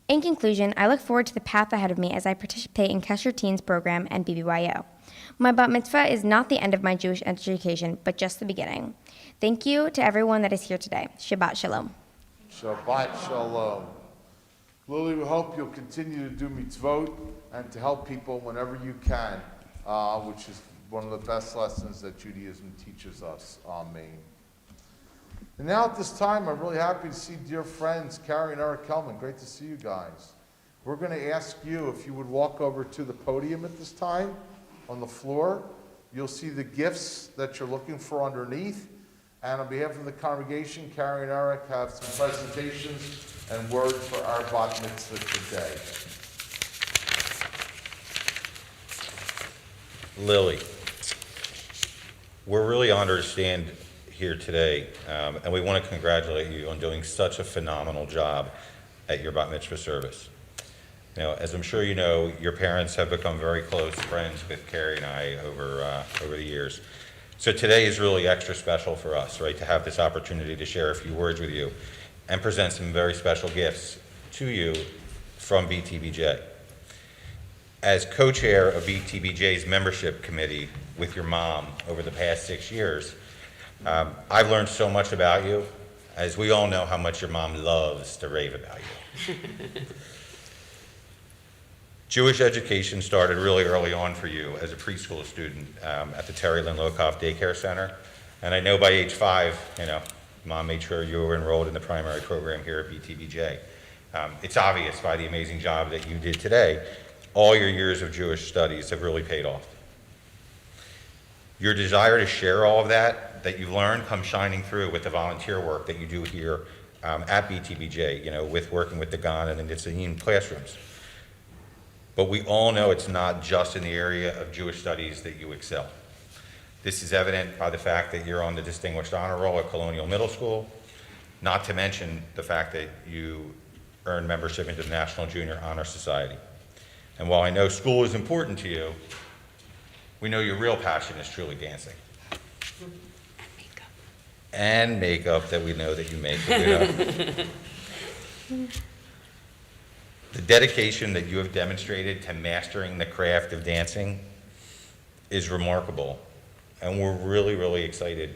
In conclusion, I look forward to the path ahead of me as I participate in Kesher Teens program and BBYO. My bat mitzvah is not the end of my Jewish education, but just the beginning. Thank you to everyone that is here today. Shabbat Shalom. Shabbat Shalom. Lily, we hope you'll continue to do mitzvot and to help people whenever you can, which is one of the best lessons that Judaism teaches us. Amen. And now at this time, I'm really happy to see dear friends, Carrie and Eric Kelman. Great to see you guys. We're going to ask you if you would walk over to the podium at this time on the floor. You'll see the gifts that you're looking for underneath. And on behalf of the congregation, Carrie and Eric have some presentations and words for our bat mitzvah today. Lily, we're really honored to stand here today, and we want to congratulate you on doing such a phenomenal job at your bat mitzvah service. You know, as I'm sure you know, your parents have become very close friends with Carrie and I over the years. So today is really extra special for us, right, to have this opportunity to share a few words with you and present some very special gifts to you from BTBJ. As co-chair of BTBJ's membership committee with your mom over the past 6 years, I've learned so much about you, as we all know how much your mom loves to rave about you. Jewish education started really early on for you as a preschool student at the Terry Lynn Lokoff Daycare Center. And I know by age 5, you know, Mom made sure you were enrolled in the primary program here at BTBJ. It's obvious by the amazing job that you did today, all your years of Jewish studies have really paid off. Your desire to share all of that you've learned comes shining through with the volunteer work that you do here at BTBJ, you know, with working with the GAN and the Nitzaim classrooms. But we all know it's not just in the area of Jewish studies that you excel. This is evident by the fact that you're on the Distinguished Honor Roll at Colonial Middle School, not to mention the fact that you earned membership into the National Junior Honor Society. And while I know school is important to you, we know your real passion is truly dancing. And makeup that we know that you make. The dedication that you have demonstrated to mastering the craft of dancing is remarkable. And we're really, really excited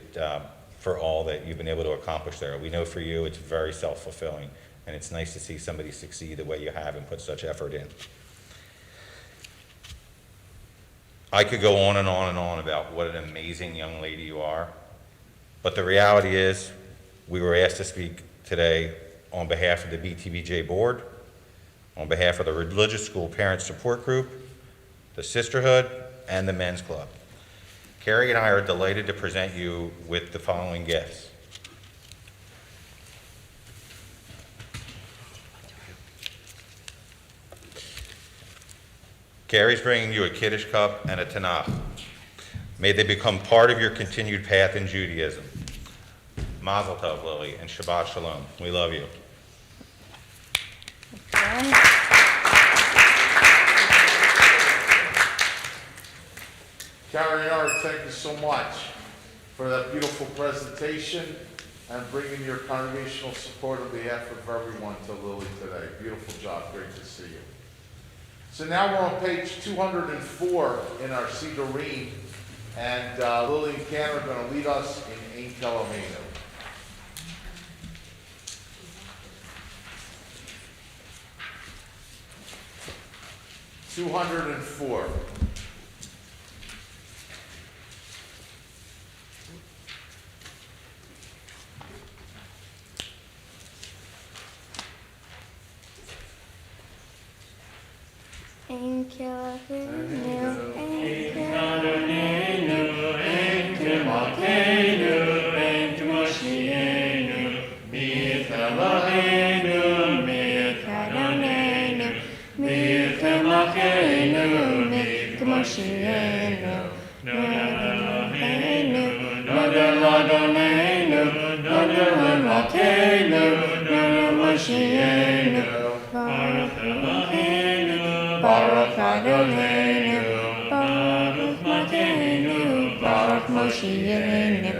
for all that you've been able to accomplish there. We know for you it's very self-fulfilling, and it's nice to see somebody succeed the way you have and put such effort in. I could go on and on and on about what an amazing young lady you are, but the reality is we were asked to speak today on behalf of the BTBJ board, on behalf of the Religious School Parent Support Group, the Sisterhood, and the Men's Club. Carrie and I are delighted to present you with the following gifts. Carrie's bringing you a Kiddush cup and a Tanakh. May they become part of your continued path in Judaism. Mazel Tov, Lily, and Shabbat Shalom. We love you. Carrie and Eric, thank you so much for that beautiful presentation and bringing your congregational support on behalf of everyone to Lily today. Beautiful job. Great to see you. So now we're on page 204 in our Siddurim, and Lily and Ken are going to lead us in Ein Eloheinu. 204. Ein Eloheinu, Ein Eloheinu, Malkeinu, Nunu Moshienu, Baruch Eloheinu, Baruch Adonai, Baruch Malkeinu, Baruch Moshienu,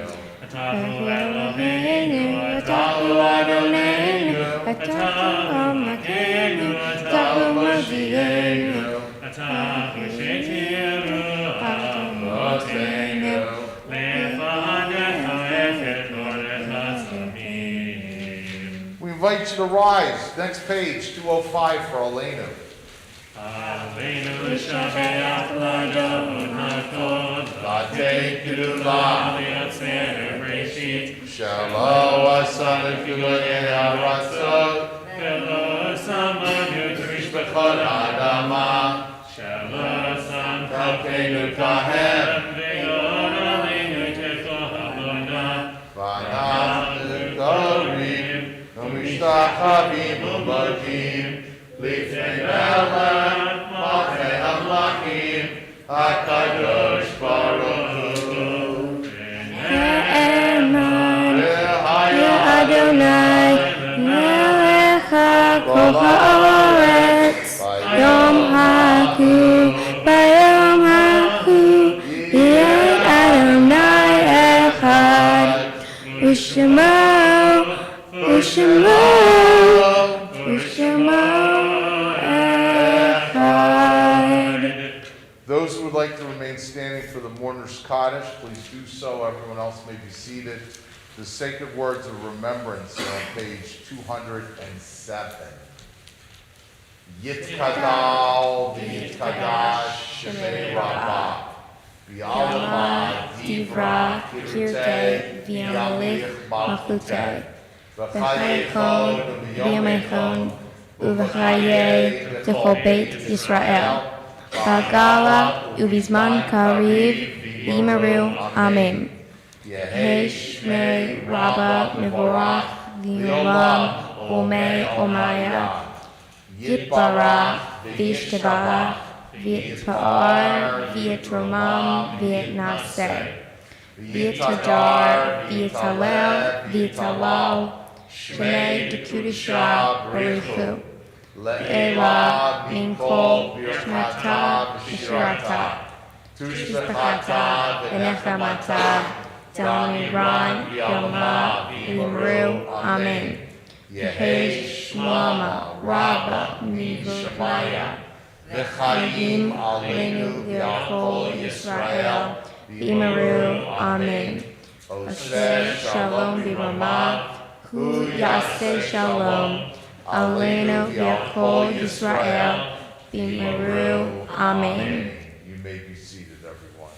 Baruch Eloheinu, Atahu Adonai, Atahu Malkeinu, Atahu Moshienu, Atahu Shetiru, Atahu Malkeinu, We invite you to rise. Next page, 205 for Elena. Aleinu Shabbat Ladon HaKod, Latei Kedula, Liatzmer Breshit, Shalom Asana Kuloye Aratzot, Velo Samanu Trish Bechol Adama, Shalom Sam Kalkeinu Kahem, Ve'yon Aleinu Techo Habona, Vanachnu Korim, Umishtachavim Ubokim, Lifnei Melech, Malchei Hamlachim, HaKadosh Baruch Hu. Adonai, Melech HaKol HaOretz, Yom HaKu, Bayom HaKu, Yeh Adonai Echad, U'Shemo, U'Shemo, U'Shemo Echad. Those who would like to remain standing for the mourner's Kaddish, please do so. Everyone else may be seated. The sacred words of remembrance are on page 207. Yitkadal v'yitkadash shemei rabbah, v'yalama divra kirtei v'yamelich malchutei, v'chayekon v'yamechon uv'chayei t'chol beit Yisrael, v'agala uv'zman kariv v'yimaru amen. Yehei Shmei Rabba Mevorach V'Olam Omei Omaya Yitbarach V'Yishtabach V'Yitpa'ar V'Yitromam V'Yitnaseh V'Yitadar V'Yitalel V'Yitalal Shmei Dekudisha Baruchu Le'ela Minkol Shmata V'Shirata Tushbachata V'Nechamata Damiran Yoma Imru Amen. Yehei Shmama Rabba Mivukmaya V'chayim Aleinu V'Yachol Yisrael V'Imaru Amen. Asher Shalom B'Rama Hu Yaseh Shalom Aleinu V'Yachol Yisrael V'Imaru Amen. You may be seated, everyone.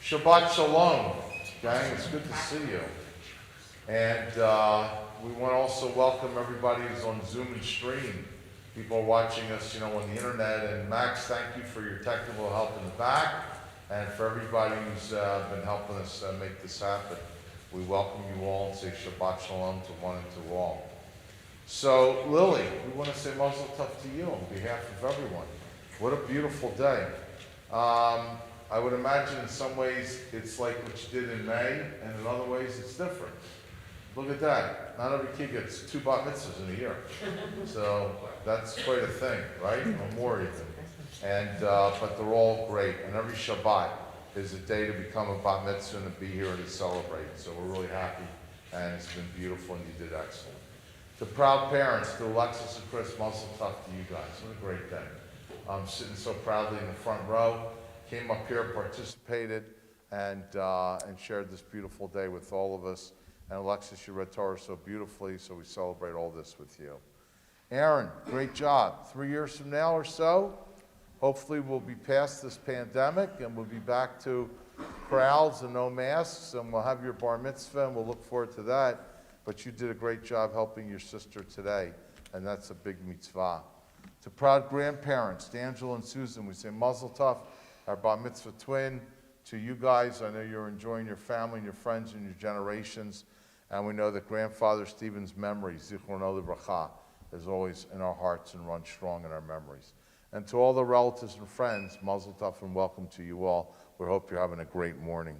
Shabbat Shalom, gang. It's good to see you. And we want to also welcome everybody who's on Zoom and stream. People are watching us, on the internet. And Max, thank you for your technical help in the back, and for everybody who's been helping us make this happen. We welcome you all and say Shabbat Shalom to one and to all. So, Lily, we want to say Mazel Tov to you on behalf of everyone. What a beautiful day. I would imagine in some ways it's like what you did in May, and in other ways it's different. Look at that. Not every kid gets 2 bat mitzvahs in a year. So that's quite a thing, right? Or more even. And, but they're all great. And every Shabbat is a day to become a bat mitzvah and to be here and to celebrate. So we're really happy, and it's been beautiful, and you did excellent. To proud parents, to Alexis and Chris, Mazel Tov to you guys. What a great day. I'm sitting so proudly in the front row. Came up here, participated, and shared this beautiful day with all of us. And Alexis, you read Torah so beautifully, so we celebrate all this with you. Aaron, great job. 3 years from now or so, hopefully we'll be past this pandemic, and we'll be back to crowds and no masks, and we'll have your bar mitzvah, and we'll look forward to that. But you did a great job helping your sister today, and that's a big mitzvah. To proud grandparents, D'Angelo and Susan, we say Mazel Tov, our bar mitzvah twin. To you guys, I know you're enjoying your family and your friends and your generations, and we know that grandfather Stephen's memory, Zichrono Livracha, is always in our hearts and runs strong in our memories. And to all the relatives and friends, Mazel Tov and welcome to you all. We hope you're having a great morning.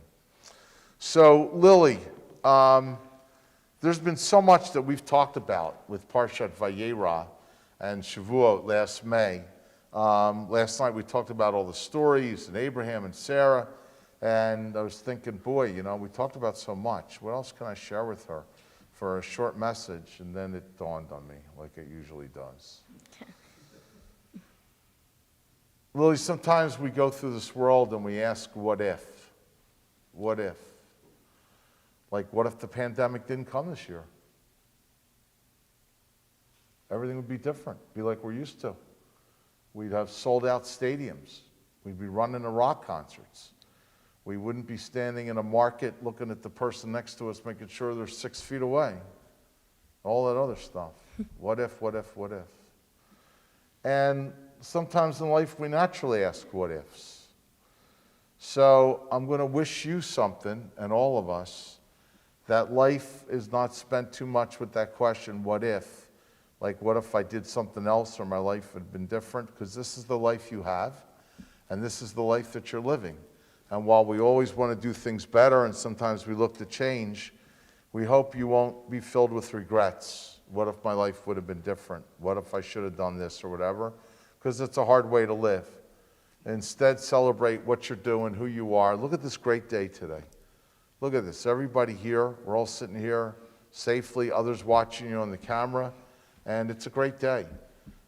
So, Lily, there's been so much that we've talked about with Parshat Vayera and Shavuot last May. Last night we talked about all the stories and Abraham and Sarah, and I was thinking, boy, you know, we talked about so much. What else can I share with her for a short message? And then it dawned on me, like it usually does. Lily, sometimes we go through this world and we ask, what if? What if? Like, what if the pandemic didn't come this year? Everything would be different, be like we're used to. We'd have sold out stadiums. We'd be running to rock concerts. We wouldn't be standing in a market looking at the person next to us, making sure they're 6 feet away. All that other stuff. What if, what if, what if? And sometimes in life we naturally ask what ifs. So I'm going to wish you something, and all of us, that life is not spent too much with that question, what if? Like, what if I did something else or my life had been different? Because this is the life you have, and this is the life that you're living. And while we always want to do things better, and sometimes we look to change, we hope you won't be filled with regrets. What if my life would have been different? What if I should have done this or whatever? Because it's a hard way to live. Instead, celebrate what you're doing, who you are. Look at this great day today. Look at this. Everybody here, we're all sitting here safely, others watching you on the camera, and it's a great day.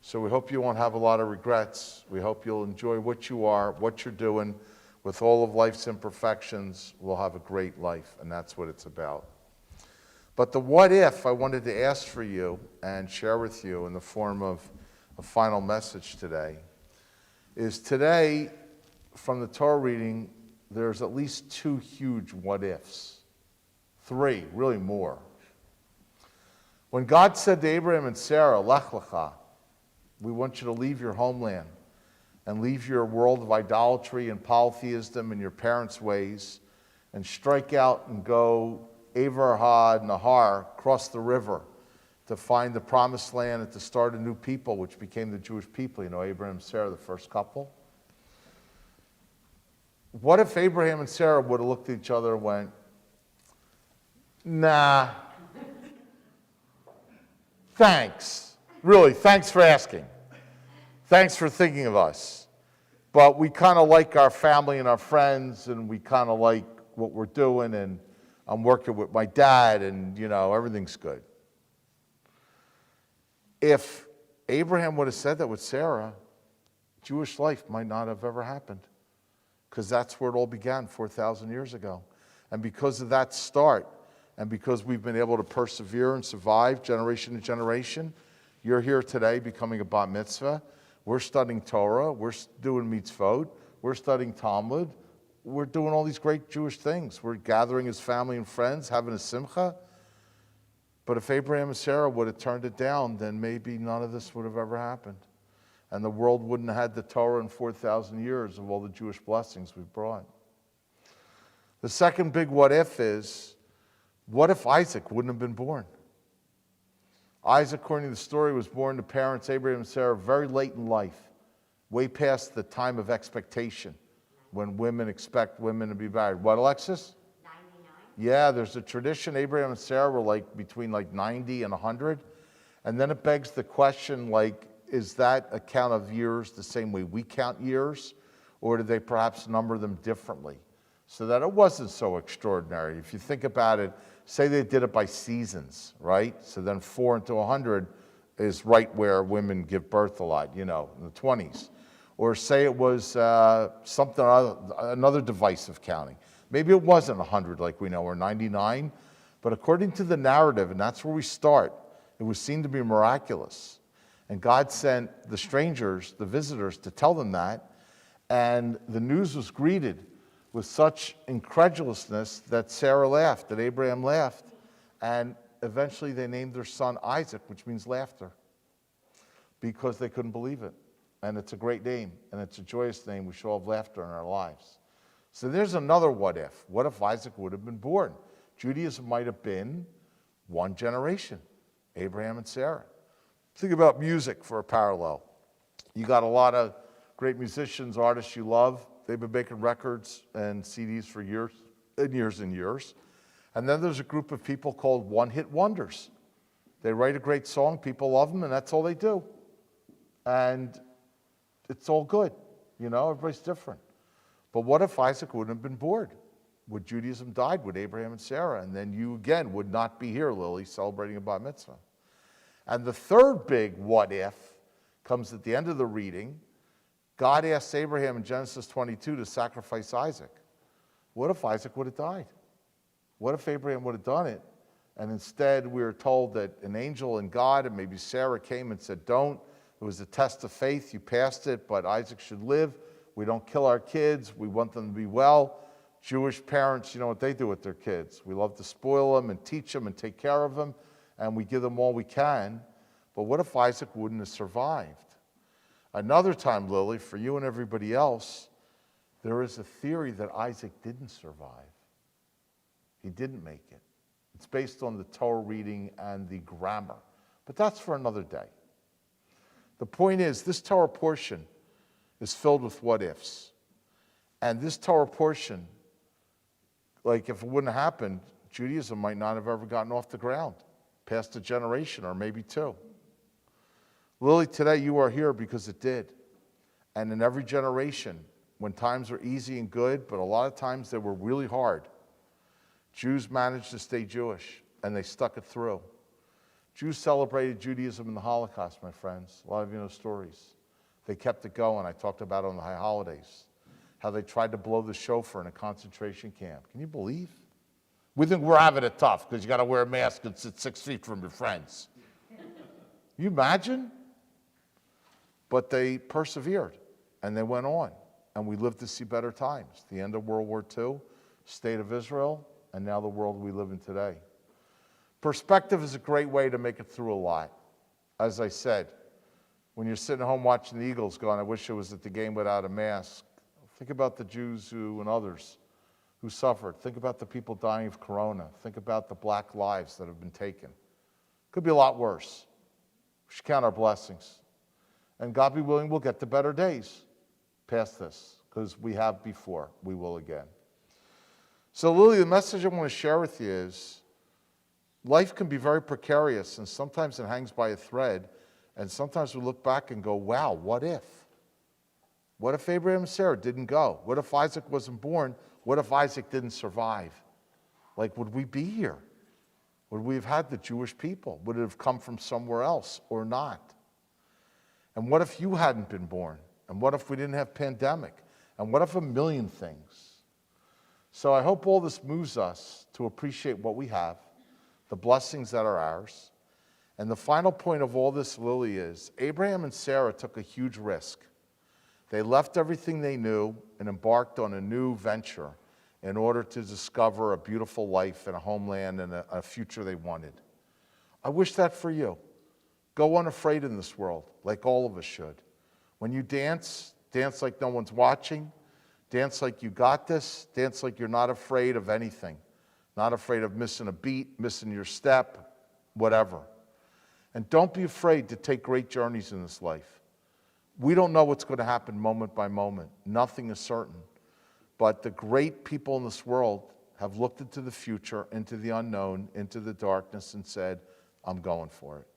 So we hope you won't have a lot of regrets. We hope you'll enjoy what you are, what you're doing. With all of life's imperfections, we'll have a great life, and that's what it's about. But the what if I wanted to ask for you and share with you in the form of a final message today is today, from the Torah reading, there's at least 2 huge what ifs. 3, really more. When God said to Abraham and Sarah, Lech lecha, we want you to leave your homeland and leave your world of idolatry and polytheism and your parents' ways and strike out and go Avar Had Nahar, cross the river to find the promised land and to start a new people, which became the Jewish people. You know, Abraham and Sarah, the first couple. What if Abraham and Sarah would have looked at each other and went, nah, thanks. Really, thanks for asking. Thanks for thinking of us. But we kind of like our family and our friends, and we kind of like what we're doing, and I'm working with my dad, and, you know, everything's good. If Abraham would have said that with Sarah, Jewish life might not have ever happened, because that's where it all began 4,000 years ago. And because of that start, and because we've been able to persevere and survive generation to generation, you're here today becoming a bat mitzvah. We're studying Torah. We're doing mitzvot. We're studying Talmud. We're doing all these great Jewish things. We're gathering as family and friends, having a simcha. But if Abraham and Sarah would have turned it down, then maybe none of this would have ever happened. And the world wouldn't have had the Torah in 4,000 years of all the Jewish blessings we've brought. The second big what if is, what if Isaac wouldn't have been born? Isaac, according to the story, was born to parents, Abraham and Sarah, very late in life, way past the time of expectation, when women expect women to be married. What, Alexis? 99. Yeah, there's a tradition. Abraham and Sarah were like between like 90 and 100. And then it begs the question, like, is that a count of years the same way we count years? Or did they perhaps number them differently? So that it wasn't so extraordinary. If you think about it, say they did it by seasons, right? So then 4 into 100 is right where women give birth a lot, you know, in the 20s. Or say it was something other, another device of counting. Maybe it wasn't 100 like we know, or 99. But according to the narrative, and that's where we start, it was seen to be miraculous. And God sent the strangers, the visitors, to tell them that. And the news was greeted with such incredulousness that Sarah laughed, that Abraham laughed. And eventually they named their son Isaac, which means laughter, because they couldn't believe it. And it's a great name, and it's a joyous name. We should all have laughter in our lives. So there's another what if. What if Isaac would have been born? Judaism might have been one generation, Abraham and Sarah. Think about music for a parallel. You got a lot of great musicians, artists you love. They've been making records and CDs for years and years and years. And then there's a group of people called one-hit wonders. They write a great song, people love them, and that's all they do. And it's all good. You know, everybody's different. But what if Isaac wouldn't have been born? Would Judaism died with Abraham and Sarah? And then you again would not be here, Lily, celebrating a bat mitzvah. And the third big what if comes at the end of the reading. God asked Abraham in Genesis 22 to sacrifice Isaac. What if Isaac would have died? What if Abraham would have done it? And instead we are told that an angel and God and maybe Sarah came and said, don't. It was a test of faith. You passed it, but Isaac should live. We don't kill our kids. We want them to be well. Jewish parents, you know what they do with their kids. We love to spoil them and teach them and take care of them, and we give them all we can. But what if Isaac wouldn't have survived? Another time, Lily, for you and everybody else, there is a theory that Isaac didn't survive. He didn't make it. It's based on the Torah reading and the grammar. But that's for another day. The point is, this Torah portion is filled with what ifs. And this Torah portion, like if it wouldn't have happened, Judaism might not have ever gotten off the ground, past a generation or maybe two. Lily, today you are here because it did. And in every generation, when times were easy and good, but a lot of times they were really hard, Jews managed to stay Jewish, and they stuck it through. Jews celebrated Judaism in the Holocaust, my friends. A lot of you know stories. They kept it going. I talked about it on the high holidays, how they tried to blow the shofar in a concentration camp. Can you believe? We think we're having it tough because you got to wear a mask and sit 6 feet from your friends. You imagine? But they persevered, and they went on, and we lived to see better times. The end of World War II, state of Israel, and now the world we live in today. Perspective is a great way to make it through a lot. As I said, when you're sitting at home watching the Eagles going, I wish I was at the game without a mask. Think about the Jews and others who suffered. Think about the people dying of corona. Think about the black lives that have been taken. Could be a lot worse. We should count our blessings. And God be willing, we'll get to better days past this, because we have before. We will again. So Lily, the message I want to share with you is, life can be very precarious, and sometimes it hangs by a thread, and sometimes we look back and go, wow, what if? What if Abraham and Sarah didn't go? What if Isaac wasn't born? What if Isaac didn't survive? Like, would we be here? Would we have had the Jewish people? Would it have come from somewhere else or not? And what if you hadn't been born? And what if we didn't have pandemic? And what if a million things? So I hope all this moves us to appreciate what we have, the blessings that are ours. And the final point of all this, Lily, is Abraham and Sarah took a huge risk. They left everything they knew and embarked on a new venture in order to discover a beautiful life and a homeland and a future they wanted. I wish that for you. Go unafraid in this world, like all of us should. When you dance, dance like no one's watching. Dance like you got this. Dance like you're not afraid of anything. Not afraid of missing a beat, missing your step, whatever. And don't be afraid to take great journeys in this life. We don't know what's going to happen moment by moment. Nothing is certain. But the great people in this world have looked into the future, into the unknown, into the darkness, and said, I'm going for it.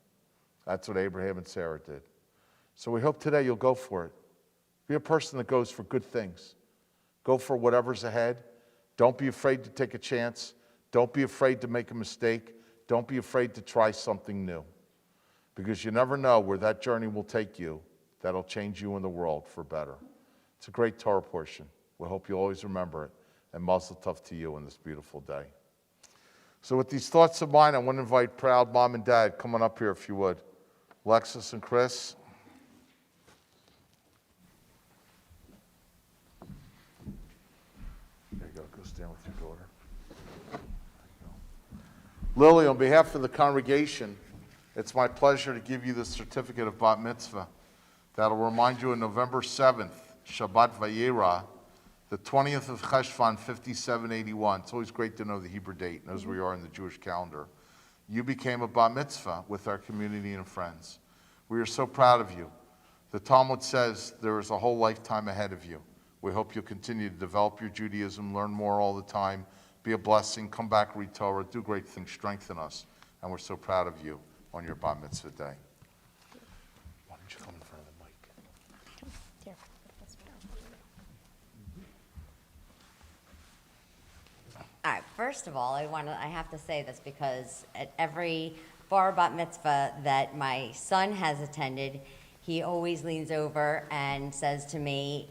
That's what Abraham and Sarah did. So we hope today you'll go for it. Be a person that goes for good things. Go for whatever's ahead. Don't be afraid to take a chance. Don't be afraid to make a mistake. Don't be afraid to try something new. Because you never know where that journey will take you that'll change you in the world for better. It's a great Torah portion. We hope you always remember it. And Mazel Tov to you on this beautiful day. So with these thoughts of mine, I want to invite proud mom and dad, come on up here if you would. Alexis and Chris. There you go. Go stand with your daughter. There you go. Lily, on behalf of the congregation, it's my pleasure to give you the certificate of bat mitzvah that'll remind you on November 7th, Shabbat Vayera, the 20th of Cheshvan, 5781. It's always great to know the Hebrew date, knows where you are in the Jewish calendar. You became a bat mitzvah with our community and friends. We are so proud of you. The Talmud says there is a whole lifetime ahead of you. We hope you'll continue to develop your Judaism, learn more all the time, be a blessing, come back, read Torah, do great things, strengthen us. And we're so proud of you on your Bat Mitzvah day. Why don't you come in front of the mic? All right, first of all, I have to say this because at every bar bat mitzvah that my son has attended, he always leans over and says to me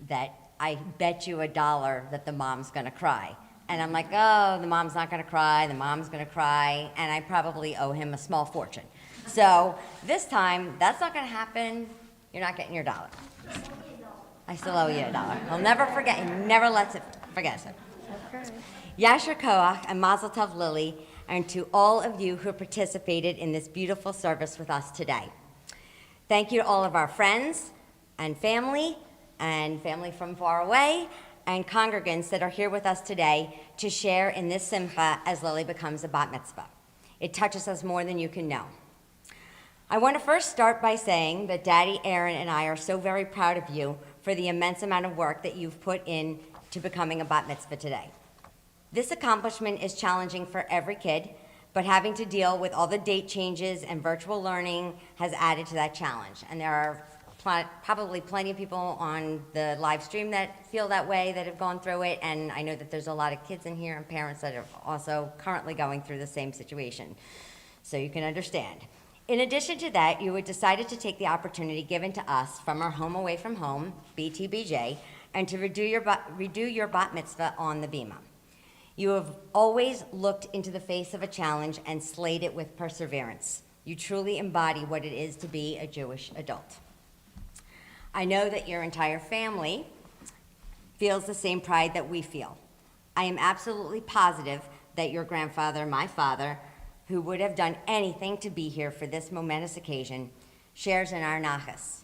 that I bet you $1 that the mom's gonna cry. And I'm like, oh, the mom's not gonna cry, the mom's gonna cry, and I probably owe him a small fortune. So this time, that's not gonna happen, you're not getting your $1. I still owe you $1. He'll never forget, he never lets it forget it. Yasher Koach and Mazel Tov Lily, and to all of you who participated in this beautiful service with us today. Thank you to all of our friends and family from far away, and congregants that are here with us today to share in this simcha as Lily becomes a bat mitzvah. It touches us more than you can know. I want to first start by saying that Daddy Aaron and I are so very proud of you for the immense amount of work that you've put in to becoming a bat mitzvah today. This accomplishment is challenging for every kid, but having to deal with all the date changes and virtual learning has added to that challenge. And there are probably plenty of people on the live stream that feel that way, that have gone through it, and I know that there's a lot of kids in here and parents that are also currently going through the same situation, so you can understand. In addition to that, you had decided to take the opportunity given to us from our home away from home, BTBJ, and to redo your bat mitzvah on the bima. You have always looked into the face of a challenge and slayed it with perseverance. You truly embody what it is to be a Jewish adult. I know that your entire family feels the same pride that we feel. I am absolutely positive that your grandfather, my father, who would have done anything to be here for this momentous occasion, shares in our nachas.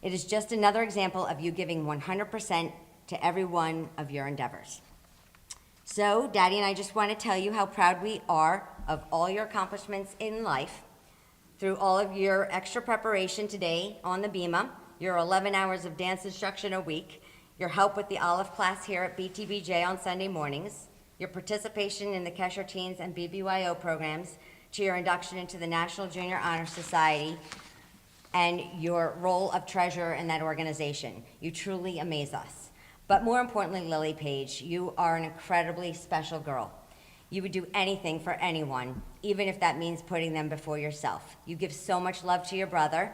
It is just another example of you giving 100% to every one of your endeavors. So, Daddy and I just want to tell you how proud we are of all your accomplishments in life, through all of your extra preparation today on the bima, your 11 hours of dance instruction a week, your help with the Olive class here at BTBJ on Sunday mornings, your participation in the Kesher Teens and BBYO programs, to your induction into the National Junior Honor Society, and your role of treasurer in that organization. You truly amaze us. But more importantly, Lily Page, you are an incredibly special girl. You would do anything for anyone, even if that means putting them before yourself. You give so much love to your brother,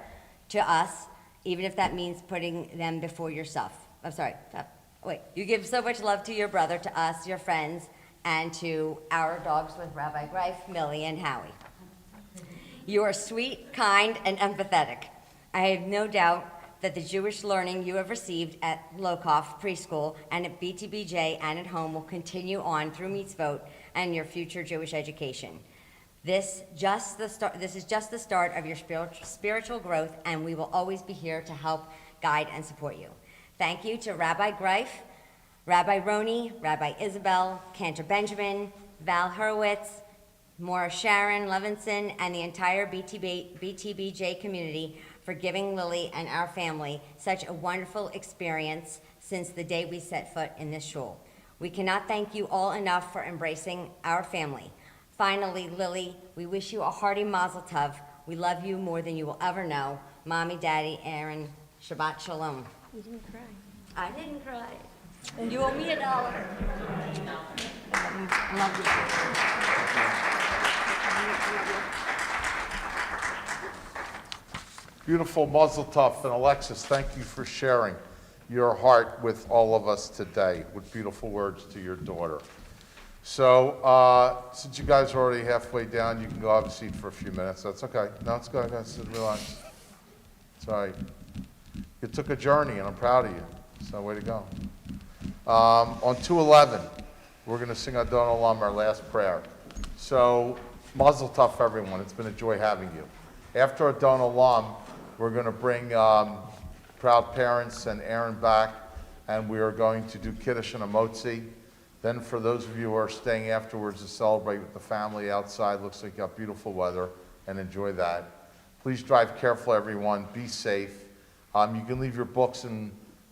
to us, even if that means putting them before yourself. You give so much love to your brother, to us, your friends, and to our dogs with Rabbi Greif, Millie, and Howie. You are sweet, kind, and empathetic. I have no doubt that the Jewish learning you have received at Lokoff Preschool and at BTBJ and at home will continue on through mitzvot and your future Jewish education. This is just the start of your spiritual growth, and we will always be here to help guide and support you. Thank you to Rabbi Greif, Rabbi Roney, Rabbi Isabel, Cantor Benjamin, Val Hurwitz, Maura Sharon Levinson, and the entire BTBJ community for giving Lily and our family such a wonderful experience since the day we set foot in this shul. We cannot thank you all enough for embracing our family. Finally, Lily, we wish you a hearty Mazel Tov. We love you more than you will ever know. Mommy, Daddy, Aaron, Shabbat Shalom. You didn't cry. I didn't cry. And you owe me $1. I love you. Beautiful Mazel Tov. And Alexis, thank you for sharing your heart with all of us today with beautiful words to your daughter. So, since you guys are already halfway down, you can go have a seat for a few minutes. That's okay. No, it's good. Guys, relax. It's all right. You took a journey, and I'm proud of you. So, way to go. On 211, we're going to sing Adon Olam, our last prayer. So, Mazel Tov, everyone. It's been a joy having you. After Adon Olam, we're going to bring proud parents and Aaron back, and we are going to do Kiddush and a Motzi. Then for those of you who are staying afterwards to celebrate with the family outside, looks like you got beautiful weather, and enjoy that. Please drive careful, everyone. Be safe. You can leave your books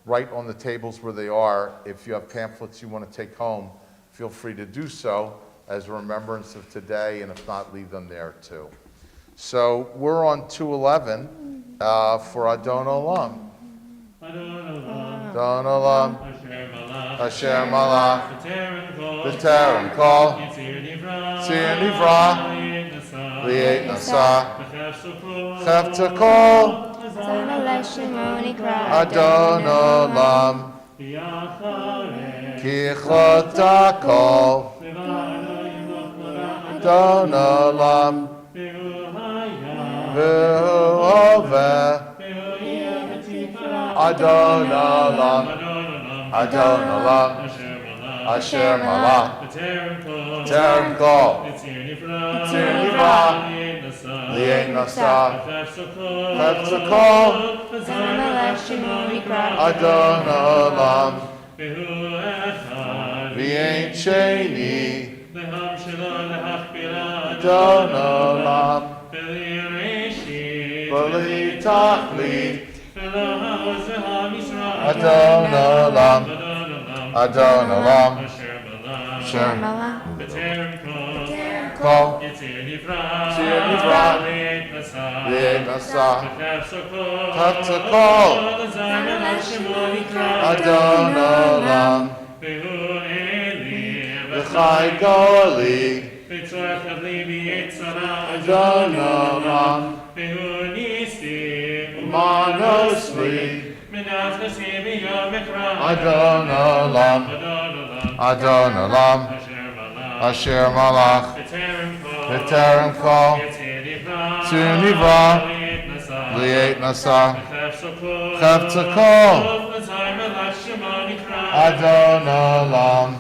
right on the tables where they are. If you have pamphlets you want to take home, feel free to do so as a remembrance of today, and if not, leave them there too. So we're on 211 for Adon Olam. Adon Olam, Asher Malach, B'Terem Kol, Tzir Nivra, Li'et Nasa, Chefta Kol, Adon Olam, Kichota Kol, Adon Olam, V'hu Oveh, Adon Olam, Adon Olam, Asher Malach, B'Terem Kol, Tzir Nivra, Li'et Nasa, Chefta Kol, Adon Olam, V'yein Sheni, Adon Olam, B'li Tachlit, Adon Olam, Adon Olam, Asher Kol, Tzir Nivra, Li'et Nasa, Chefta Kol, Adon Olam, V'chai Goli, Adon Olam, Manosli, Adon Olam, Adon Olam, Asher Malach, B'Terem Kol, Tzir Nivra, Li'et Nasa, Chefta Kol, Adon Olam,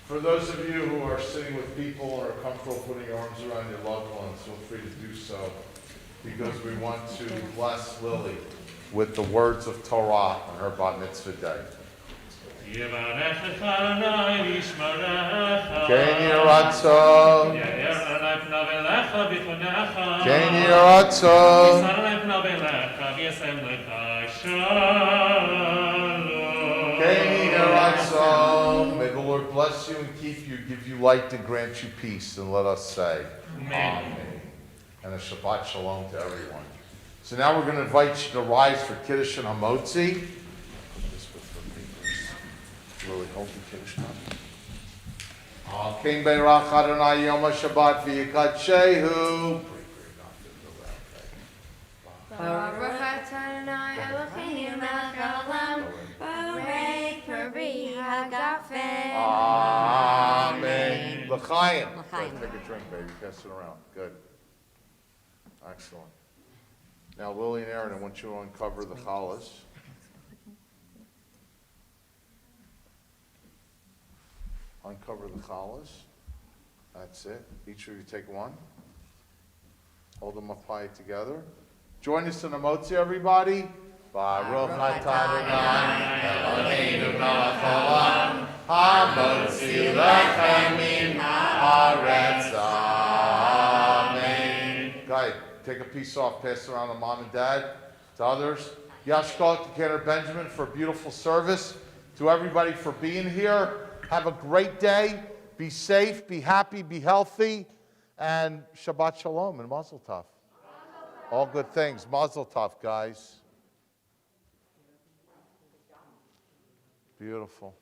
For those of you who are sitting with people or are comfortable putting your arms around your loved ones, feel free to do so, because we want to bless Lily with the words of Torah on her Bat Mitzvah day. Ken Yiratzon, Ken Yiratzon, Ken Yiratzon. May the Lord bless you and keep you, give you light and grant you peace, and let us say Amen. And a Shabbat Shalom to everyone. So now we're going to invite you to rise for Kiddush and Hamotzi. Really hold the Kiddush now. King Beirach Adonai Yom HaShabbat V'yikadshehu. Baruch Adonai Eloheinu melech haolam, borei peri hagafen. Amen. L'chaim. L'chaim. Take a drink, baby. Pass it around. Good. Excellent. Now, Lily and Aaron, I want you to uncover the challahs. Uncover the challahs. That's it. Each of you take one. Hold them up high together. Join us in the Motzi, everybody. Baruch atah Adonai Eloheinu melech haolam, hamotzi lechem min haaretz. Amen. Guy, take a piece off, pass it around to mom and dad, to others. Yashkol to Kenner Benjamin for a beautiful service. To everybody for being here. Have a great day. Be safe, be happy, be healthy. And Shabbat Shalom and Mazel Tov. All good things. Mazel Tov, guys. Beautiful.